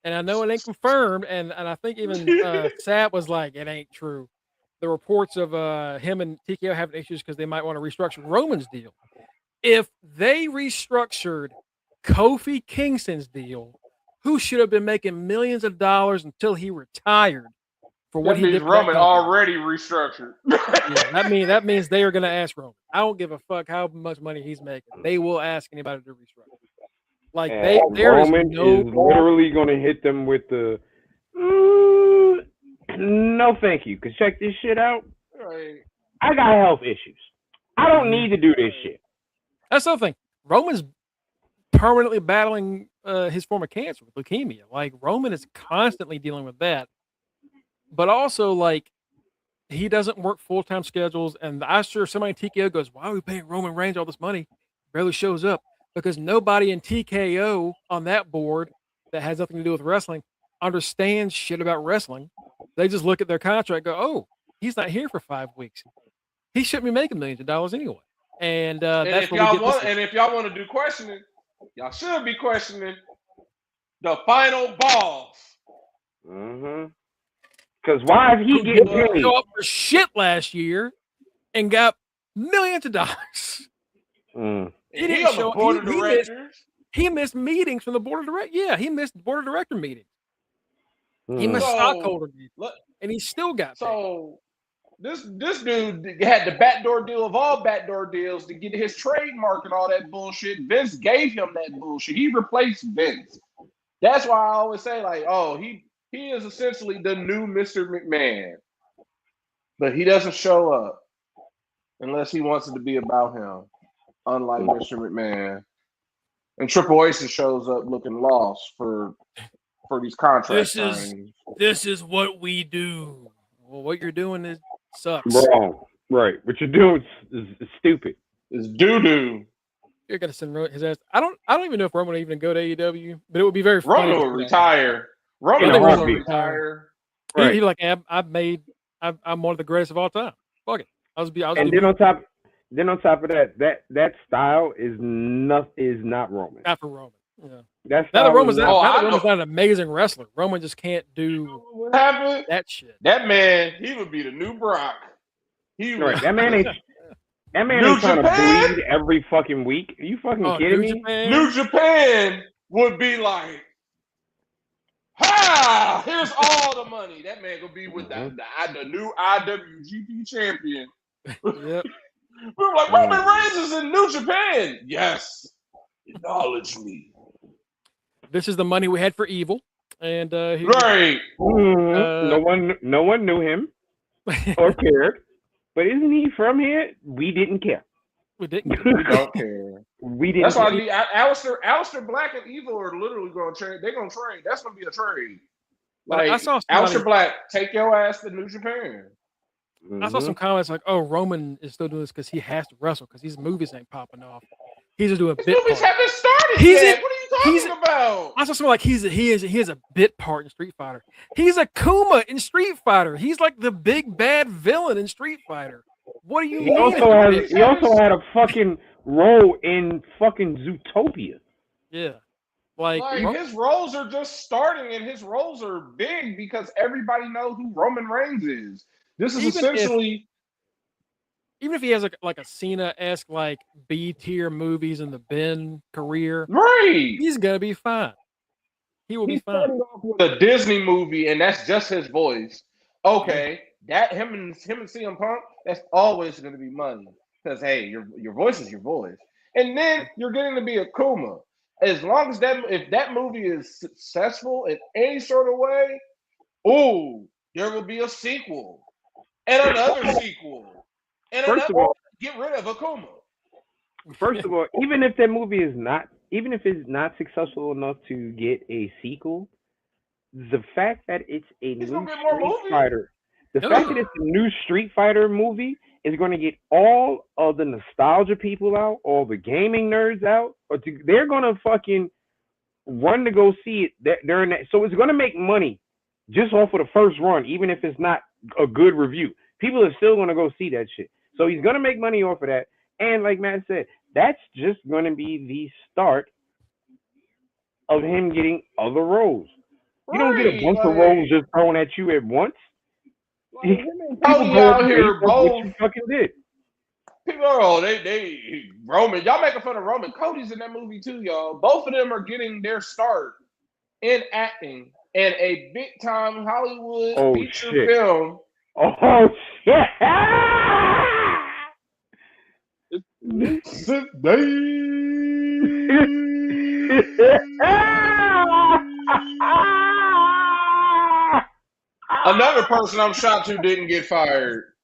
and I know it ain't confirmed. And I think even Sab was like, it ain't true. The reports of him and TKO having issues because they might want to restructure Roman's deal. If they restructured Kofi Kingston's deal, who should have been making millions of dollars until he retired for what he did? Roman already restructured. That means they are going to ask Roman. I don't give a fuck how much money he's making. They will ask anybody to restructure. Like Roman is literally going to hit them with the no, thank you. Cause check this shit out. Right. I got health issues. I don't need to do this shit. That's the thing. Roman's permanently battling his form of cancer with leukemia. Like, Roman is constantly dealing with that. But also, like, he doesn't work full-time schedules. And I'm sure somebody in TKO goes, why are we paying Roman Reigns all this money? Barely shows up. Because nobody in TKO on that board that has nothing to do with wrestling understands shit about wrestling. They just look at their contract and go, oh, he's not here for 5 weeks. He shouldn't be making millions of dollars anyway. And that's if y'all want, and if y'all want to do questioning, y'all should be questioning the final boss. Because why is he getting paid? Go up for shit last year and got millions of dollars. He didn't show. Board of directors. He missed meetings from the board of directors. Yeah, he missed board of director meetings. He missed stockholder meetings, and he still got paid. So this dude had the backdoor deal of all backdoor deals to get his trademark and all that bullshit. Vince gave him that bullshit. He replaced Vince. That's why I always say, like, oh, he is essentially the new Mr. McMahon, but he doesn't show up unless he wants it to be about him. Unlike Mr. McMahon, and Triple H shows up looking lost for these contract signings. This is what we do. Well, what you're doing sucks. Wrong. Right. What you're doing is stupid. It's doo-doo. You're gonna send his ass. I don't even know if Roman would even go to AEW, but it would be very funny. Roman would retire. Roman will retire. Right. He like, I'm one of the greatest of all time. Fuck it. Then on top of that style is not Roman. Not for Roman. Yeah. Roman's not an amazing wrestler. Roman just can't do what happened? That shit. That man, he would be the new Brock. That man ain't trying to bleed every fucking week. Are you fucking kidding me? New Japan would be like, ha! Here's all the money. That man gonna be with the new IWGP champion. Yep. We're like, Roman Reigns is in New Japan. Yes. Acknowledge me. This is the money we had for Evil. And right. No one knew him or cared. But isn't he from here? We didn't care. We didn't. We don't care. We didn't. That's why Aleister Black and Evil are literally going to trade. They're going to trade. That's going to be a trade. Like, Aleister Black, take your ass to New Japan. I saw some comments like, "Oh, Roman is still doing this because he has to wrestle because these movies ain't popping off. He's just doing bit movies part. Haven't started yet. What are you talking about?" I saw someone like he has a bit part in Street Fighter. He's a Kuma in Street Fighter. He's like the big bad villain in Street Fighter. What do you mean? He also had a fucking role in fucking Zootopia. Yeah. Like his roles are just starting, and his roles are big because everybody knows who Roman Reigns is. This is essentially, even if he has like a Cena-esque like B tier movies in the Ben career, right? He's gonna be fine. He will be He's fine. starting off with a Disney movie, and that's just his voice. Okay, that him and CM Punk, that's always going to be money because hey, your voice is your voice, and then you're getting to be a Kuma. As long as if that movie is successful in any sort of way, oh, there will be a sequel and another sequel and First of all, get rid of Akuma. First of all, even if that movie is not, even if it's not successful enough to get a sequel, the fact that it's a He's new gonna get more Street movies. Fighter, the fact that it's a new Street Fighter movie is going to get all of the nostalgia people out, all the gaming nerds out, they're going to fucking run to go see it during that. So it's going to make money just off of the first run, even if it's not a good review. People are still going to go see that shit. So he's going to make money off of that. And like Matt said, that's just going to be the start of him getting other roles. You don't get a bunch of roles just thrown at you at once. Cody out here, both. What you fucking did. People are, they Roman. Y'all making fun of Roman. Cody's in that movie too, y'all. Both of them are getting their start in acting in a big time Hollywood feature film. Oh shit! Another person I'm shocked who didn't get fired.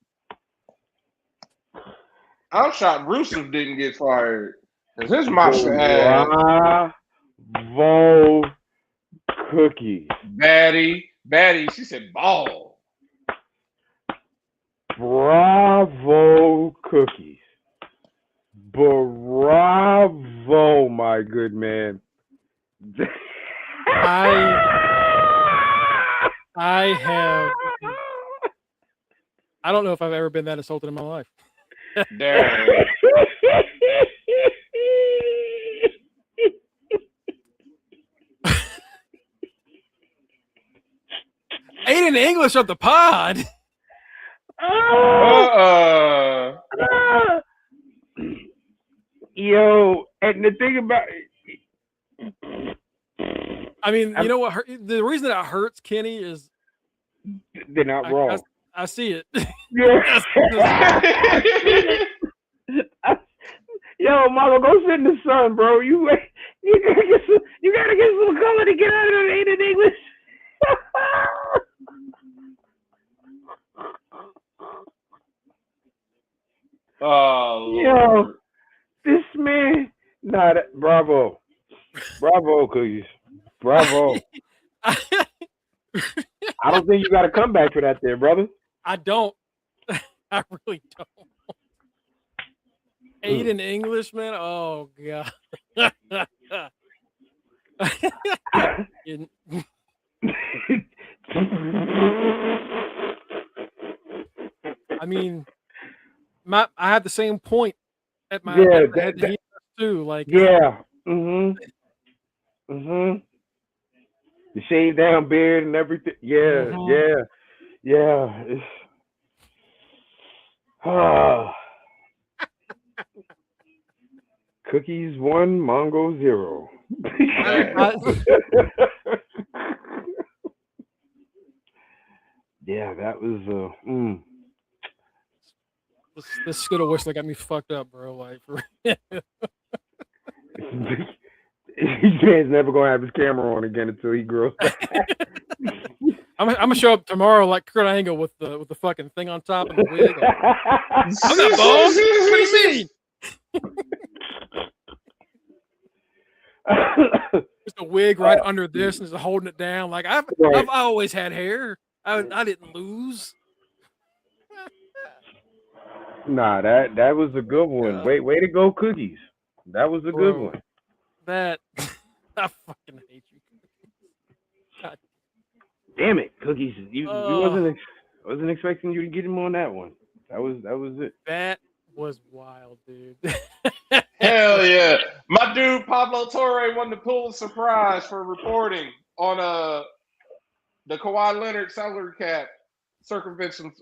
I'm shocked Rusev didn't get fired. Because his monster ass. Bravo cookies. Batty. She said ball. Bravo cookies. Bravo, my good man. I don't know if I've ever been that insulted in my life. Damn. Aiden English of the pod. Yo, and the thing about I mean, you know what? The reason that hurts Kenny is they're not wrong. I see it. Yeah. Yo, Mongo, go sit in the sun, bro. You gotta get some color to get out of the Aiden English. Oh, yo, this man, bravo, cookies, bravo. I don't think you got to come back for that, there, brother. I don't. I really don't. Aiden English, man. Oh god. I mean, I had the same point at my head too. Like the shaved down beard and everything. Yeah. It's, Cookies 1, Mongo 0. Yeah, that was This Skittle whistle got me fucked up, bro. Like, his man's never gonna have his camera on again until he grows back. I'm gonna show up tomorrow like Kurt Angle with the fucking thing on top and the wig. I'm not bald. What do you mean? Just a wig right under this and just holding it down. Like I've always had hair. I didn't lose. Nah, that was a good one. Way to go, Cookies. That was a good one. That I fucking hate you. God. Damn it, Cookies. You wasn't expecting you to get him on that one. That was it. That was wild, dude. Hell yeah. My dude Pablo Torre won the Pulitzer Prize for reporting on the Kawhi Leonard salary cap circumvention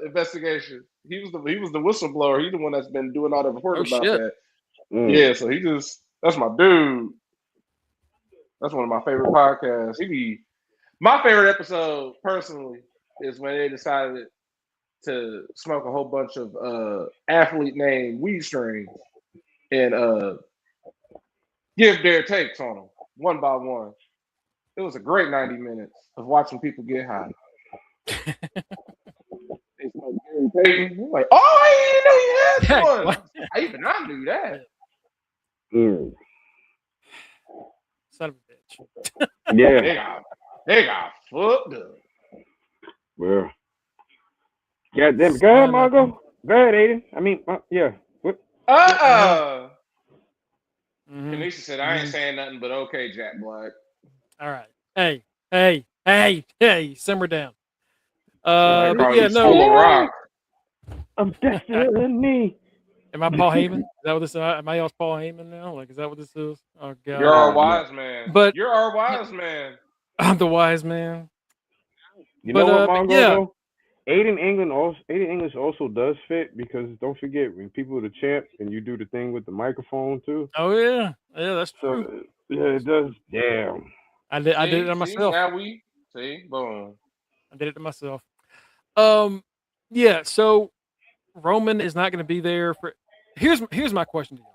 investigation. He was the whistleblower. He's the one that's been doing all the reporting about that. Yeah, so that's my dude. That's one of my favorite podcasts. My favorite episode personally is when they decided to smoke a whole bunch of athlete named weed strains and give their takes on them one by one. It was a great 90 minutes of watching people get high. They smoked Gary Payton. Like, oh, I didn't know you had one. I even not knew that. Son of a bitch. Yeah. They got fucked up. Well. Yeah, damn. Go ahead, Mongo. Go ahead, Aiden. I mean, yeah. What? Kanisha said, I ain't saying nothing but okay, Jack Black. All right. Hey, simmer down. But yeah, no. Rock. I'm destiny. Am I Paul Heyman? Is that what this is? Am I else Paul Heyman now? Like, is that what this is? Oh God. You're our wise man. But you're our wise man. I'm the wise man. You know what, Mongo? Though? Aiden English also does fit because don't forget when people are the champ and you do the thing with the microphone too. Oh yeah, that's true. So, yeah, it does. Damn. I did it to myself. Now boom. I did it to myself. Yeah. So Roman is not going to be there for. Here's my question to you.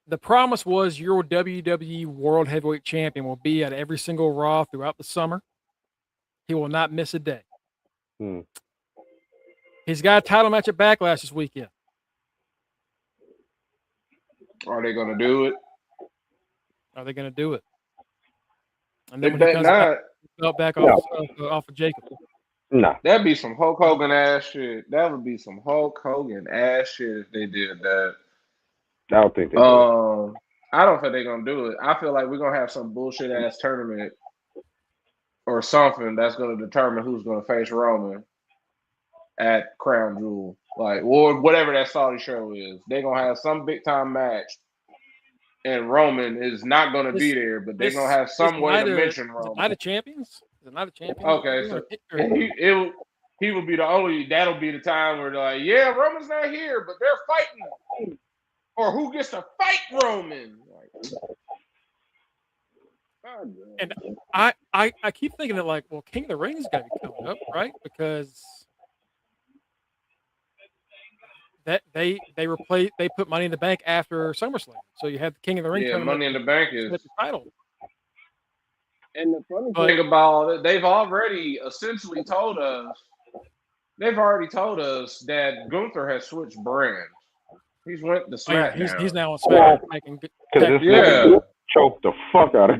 The promise was your WWE World Heavyweight Champion will be at every single Raw throughout the summer. He will not miss a day. He's got a title match at Backlash this weekend. Are they going to do it? Are they going to do it? And they then when he comes back off of Jacob. No. That'd be some Hulk Hogan ass shit. That would be some Hulk Hogan ass shit if they did that. I don't think they do. I don't think they're going to do it. I feel like we're going to have some bullshit ass tournament or something that's going to determine who's going to face Roman at Crown Jewel, like, or whatever that Saudi show is. They're going to have some big time match, and Roman is not going to be there, but they're going to have some way to mention Roman. Night of Champions? Is it Night of Champions? Okay, so he will be the only. That'll be the time where they're like, yeah, Roman's not here, but they're fighting, or who gets to fight Roman? Like, and I keep thinking that, like, well, King of the Ring's got to be coming up, right? Because that they put Money in the Bank after SummerSlam, so you have the King of the Ring. Yeah, Money in the Bank is the title. And the funny thing about it, they've already essentially told us. They've already told us that Gunther has switched brands. He's went to SmackDown. He's now on SmackDown. Yeah. Choke the fuck out of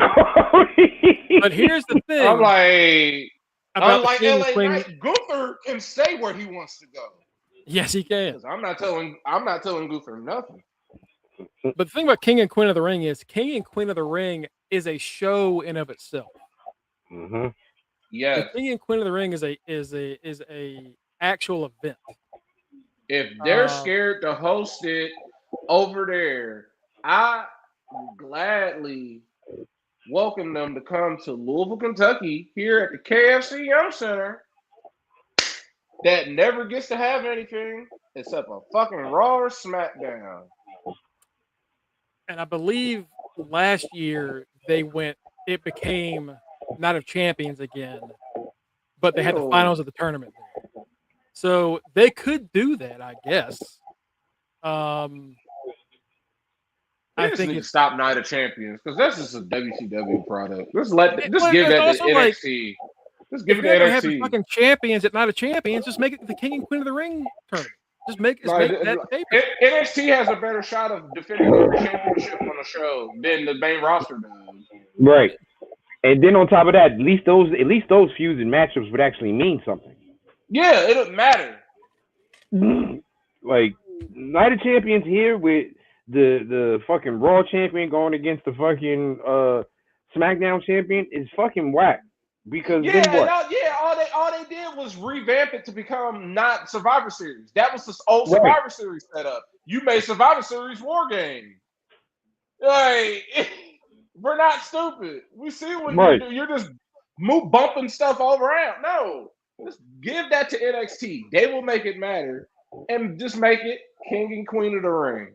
Cody. But here's the thing. I'm like, unlike LA Knight, Gunther can stay where he wants to go. Yes, he can. I'm not telling Gunther nothing. But the thing about King and Queen of the Ring is King and Queen of the Ring is a show in of itself. Mm-hmm. Yeah. King and Queen of the Ring is a actual event. If they're scared to host it over there, I gladly welcome them to come to Louisville, Kentucky, here at the KFC Young Center, that never gets to have anything except a fucking Raw or SmackDown. And I believe last year it became Night of Champions again, but they had the finals of the tournament there. So they could do that, I guess. I think it's stop Night of Champions because that's just a WCW product. Just give that to NXT. Just give it to NXT. Have the fucking champions at Night of Champions. Just make it the King and Queen of the Ring tournament. Just make that paper. NXT has a better shot of defending their championship on the show than the main roster does. Right. And then on top of that, at least those feuds and matchups would actually mean something. Yeah, it doesn't matter. Like Night of Champions here with the fucking Raw champion going against the fucking SmackDown champion is fucking whack. Because then what? All they did was revamp it to become not Survivor Series. That was the old Survivor Series setup. You made Survivor Series War Game. Like, we're not stupid. We see what you do. You're just bumping stuff all around. No, just give that to NXT. They will make it matter, and just make it King and Queen of the Ring.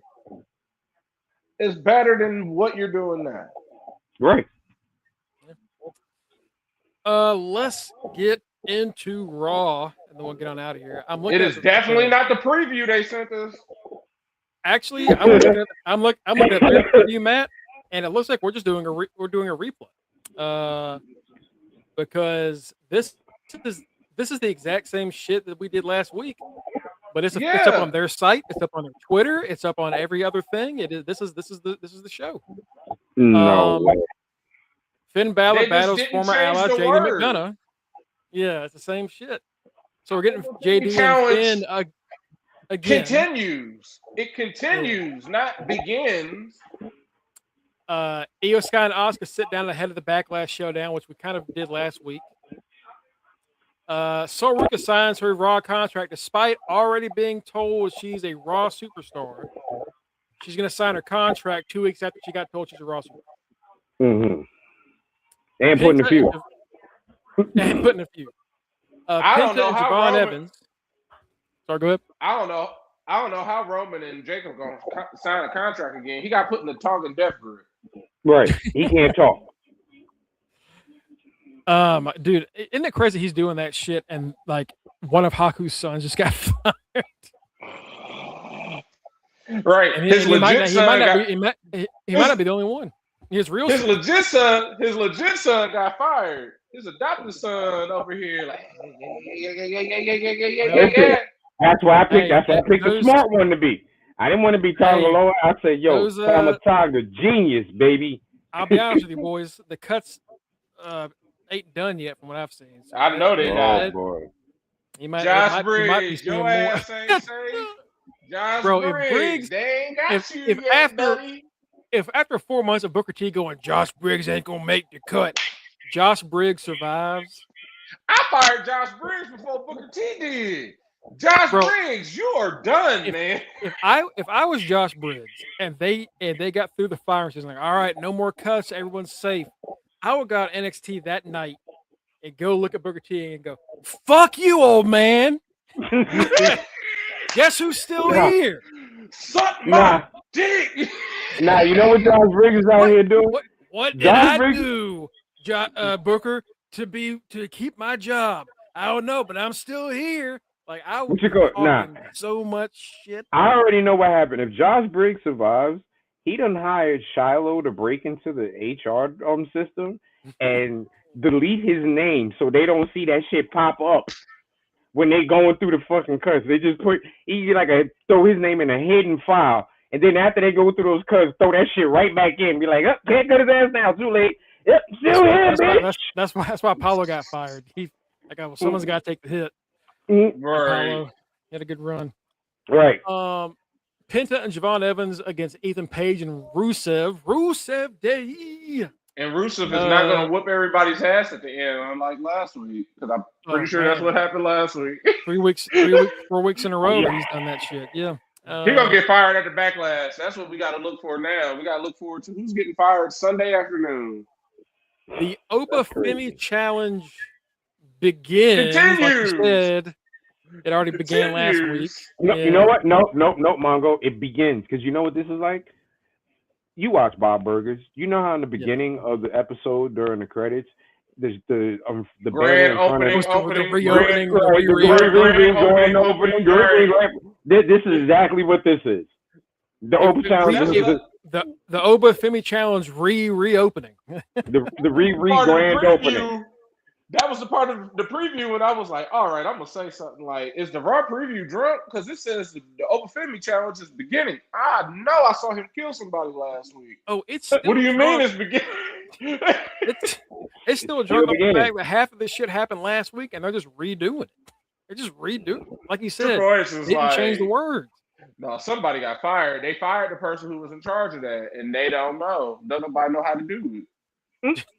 It's better than what you're doing now. Right. Let's get into Raw, and then we'll get on out of here. I'm looking. It is definitely not the preview they sent us. Actually, I'm looking at their preview, Matt, and it looks like we're just doing a replay. Because this is the exact same shit that we did last week, but it's up on their site, it's up on their Twitter, it's up on every other thing. It is this is the show. No way. Finn Balor battles didn't former change ally the JD word. McDonough. Yeah, it's the same shit. So we're getting JD and Finn again. Continues. It continues, not begins. Io Sky and Asuka sit down ahead of the Backlash Showdown, which we kind of did last week. Soraka signs her Raw contract despite already being told she's a Raw superstar. She's going to sign her contract 2 weeks after she got told she's a Raw superstar. Mm-hmm. And putting a few. And putting a few. I don't Penta know and how Javon Roman, Evans. Sorry, go ahead. I don't know how Roman and Jacob gonna sign a contract again. He got put in the Tongan death grip. Right. He can't talk. Dude, isn't it crazy he's doing that shit and like one of Haku's sons just got fired? Right. And His legit son might not be the only one. His legit son got fired. His adopted son over here, like, yeah. That's why I picked the smart one to be. I didn't want to be Togaloa. I said, yo, I'm a Toga genius, baby. I'll be honest with you, boys. The cuts ain't done yet from what I've seen. So I know they not. Oh, boy. Josh Briggs, your ass ain't safe. Josh Briggs, they ain't got you yet, buddy. If after 4 months of Booker T going, Josh Briggs ain't going to make the cut, Josh Briggs survives. I fired Josh Briggs before Booker T did. Josh Briggs, you are done, man. If I was Josh Briggs and they got through the fire season, like, all right, no more cuts, everyone's safe, I would go to NXT that night and go look at Booker T and go, fuck you, old man. Guess who's still here? Suck my dick. Nah, you know what Josh Briggs is out here doing? What did I do, Booker, to keep my job? I don't know, but I'm still here. Like I was so much shit. I already know what happened. If Josh Briggs survives, he done hired Shiloh to break into the HR system and delete his name so they don't see that shit pop up when they going through the fucking cuts. They just throw his name in a hidden file, and then after they go through those cuts, throw that shit right back in. Be like, oh, can't cut his ass now. Too late. Yep, still here, bitch. That's why Paulo got fired. Someone's got to take the hit. Right. Paulo had a good run. Right. Penta and Javon Evans against Ethan Page and Rusev. Rusev Day. And Rusev is not going to whoop everybody's ass at the end, unlike last week. Because I'm pretty sure that's what happened last week. 4 weeks in a row he's done that shit. Yeah. He's going to get fired at the Backlash. That's what we got to look for now. We got to look forward to who's getting fired Sunday afternoon. The Oba Femi Challenge begins. Continues. Like you said, it already began last week. No, you know what? No, Mongo. It begins because you know what this is like? You watch Bob Burgers. You know how in the beginning of the episode during the credits, there's the grand opening. This is exactly what this is. The Oba Challenge. The Oba Femi Challenge reopening. the grand opening. That was the part of the preview when I was like, all right, I'm going to say something like, is the Raw preview drunk? Because it says the Oba Femi Challenge is beginning. I know I saw him kill somebody last week. Oh, it's what do you mean it's beginning? It's still drunk on the fact that half of this shit happened last week and they're just redoing it. They're just redoing it. Like you said, they didn't change the words. No, somebody got fired. They fired the person who was in charge of that, and they don't know. Nobody know how to do it.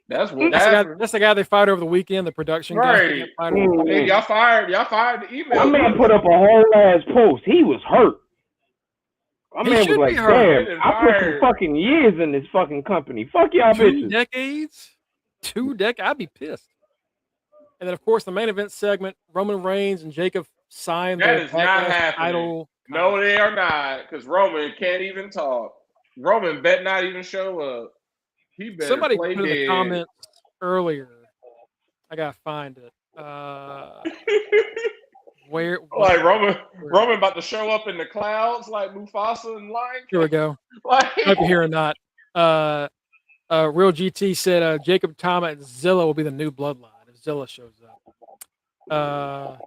That's the guy they fired over the weekend. The production guy. Hey, y'all fired the email. That man put up a whole ass post. He was hurt. My man was like, damn, I put some fucking years in this fucking company. Fuck y'all bitches. 2 decades. I'd be pissed. And then, of course, the main event segment, Roman Reigns and Jacob signed that is not happening. No, they are not, because Roman can't even talk. Roman bet not even show up. He better Somebody play put in the dead. comments earlier. I gotta find it. Where? Like Roman about to show up in the clouds like Mufasa and Lion King. Here we go. Like, Hope you're here or not. Real GT said Jacob Tama and Zilla will be the new bloodline if Zilla shows up.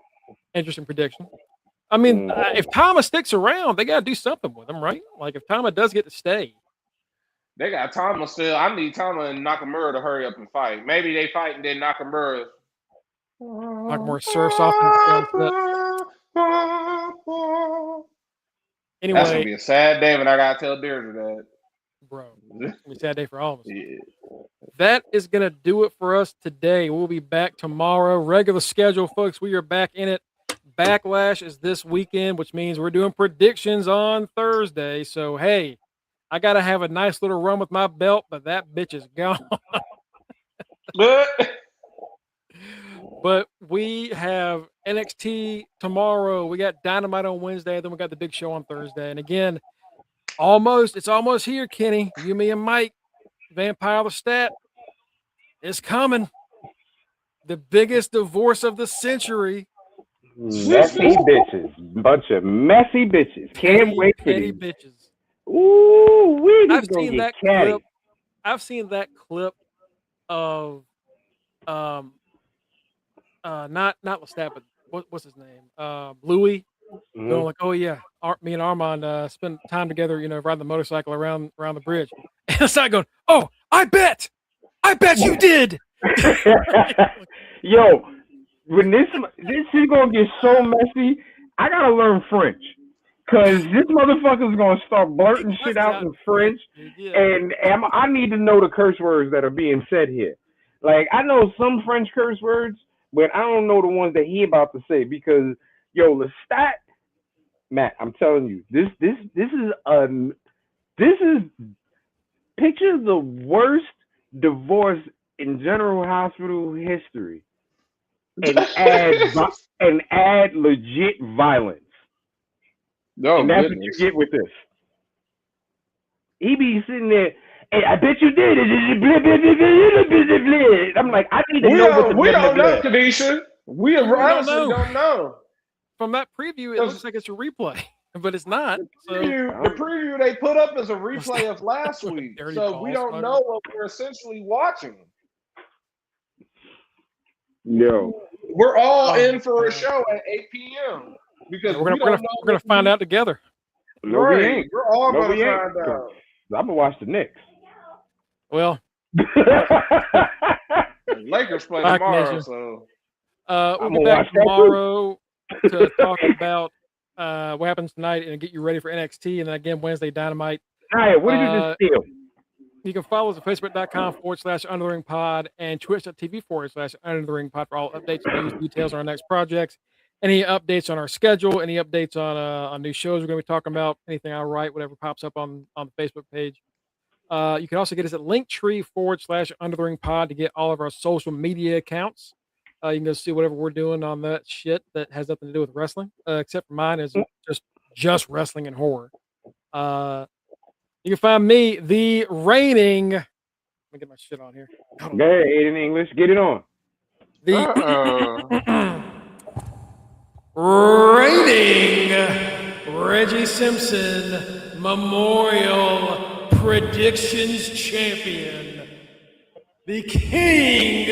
Interesting prediction. I mean, if Tama sticks around, they gotta do something with him, right? Like if Tama does get to stay. they got Tama still. I need Tama and Nakamura to hurry up and fight. Maybe they fight and then Nakamura surfs off into the sunset. Anyway, that's gonna be a sad day when I gotta tell Deirdre that. Bro, it's gonna be a sad day for all of us. Yeah. That is gonna do it for us today. We'll be back tomorrow. Regular schedule, folks. We are back in it. Backlash is this weekend, which means we're doing predictions on Thursday. So hey, I gotta have a nice little run with my belt, but that bitch is gone. But we have NXT tomorrow. We got Dynamite on Wednesday. Then we got the big show on Thursday. And again, it's almost here, Kenny. You, me, and Mike. Vampire the Stat is coming. The biggest divorce of the century. Messy bitches. Bunch of messy bitches. Can't wait for petty these. bitches. Ooh, we I've just gonna seen get that catty. clip. I've seen that clip of not Lestat, but what's his name? Louis going like, oh yeah, me and Armand spent time together, riding the motorcycle around the bridge. And it's not going, oh, I bet you did. Yo, when this is gonna get so messy, I gotta learn French. Cause this motherfucker's gonna start blurting shit out in French, and I need to know the curse words that are being said here. Like I know some French curse words, but I don't know the ones that he about to say because yo, Lestat, Matt, I'm telling you, this is picture the worst divorce in General Hospital history, and add legit violence. No, and that's what you get with this. He be sitting there, hey, I bet you did. I'm like, I need to know what the we don't know, Kadisha. We honestly don't know. From that preview, it looks like it's a replay, but it's not. The preview they put up is a replay of last week, so we don't know what we're essentially watching. No, we're all in for a show at 8 p.m. because we're gonna find out together. No, we ain't. We're all gonna find out. I'm gonna watch the Knicks. Well, Lakers play tomorrow, so we'll be back tomorrow to talk about what happens tonight and get you ready for NXT, and then again Wednesday Dynamite. All right, what did you just steal? You can follow us at facebook.com/undertheringpod and twitch.tv/undertheringpod for all updates, news, details on our next projects, any updates on our schedule, any updates on new shows we're going to be talking about, anything I write, whatever pops up on the Facebook page. You can also get us at linktree/undertheringpod to get all of our social media accounts. You can go see whatever we're doing on that shit that has nothing to do with wrestling, except for mine is just wrestling and horror. You can find me, the reigning. Let me get my shit on here. Go ahead, in English. Get it on. The reigning Reggie Simpson Memorial Predictions Champion. The king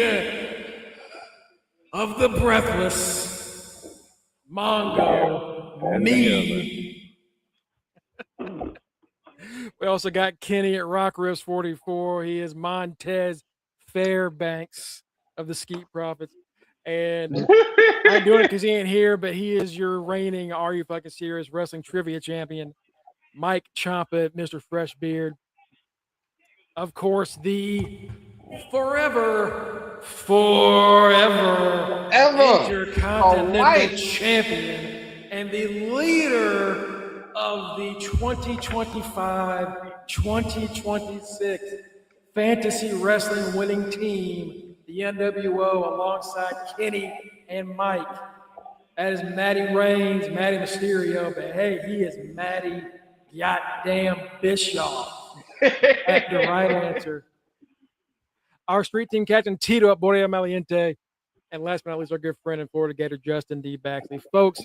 of the breathless Mongo. Me. We also got Kenny at Rock Riffs 44. He is Montez Fairbanks of the Skeet Profits. And I'm doing it because he ain't here, but he is your reigning Are You Fucking Serious Wrestling Trivia Champion, Mike Ciampa, Mr. Freshbeard. Of course, the forever Intercontinental Champion and the leader of the 2025-2026 Fantasy Wrestling winning team, the NWO, alongside Kenny and Mike. That is Matty Reigns, Matty Mysterio, but hey, he is Matty goddamn Bischoff. At the right answer. our street team captain, Tito Borea Maliente, and last but not least, our good friend and Florida Gator, Justin D. Baxley. Folks,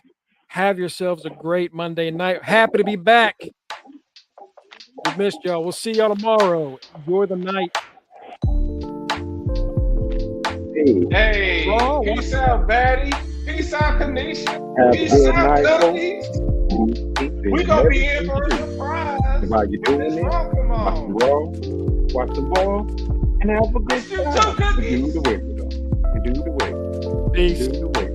have yourselves a great Monday night. Happy to be back. We missed y'all. We'll see y'all tomorrow. Enjoy the night. Hey, Raw, peace out, Batty. Peace out, Kanisha. Have a Peace good out, night, Cookies. We gonna be in for a surprise. While you're doing Let's it, rock 'em watch on. the Raw, watch the ball, and have a good It's you time. too, Cookies. Do the way, though. Do the way. Peace. Do the way.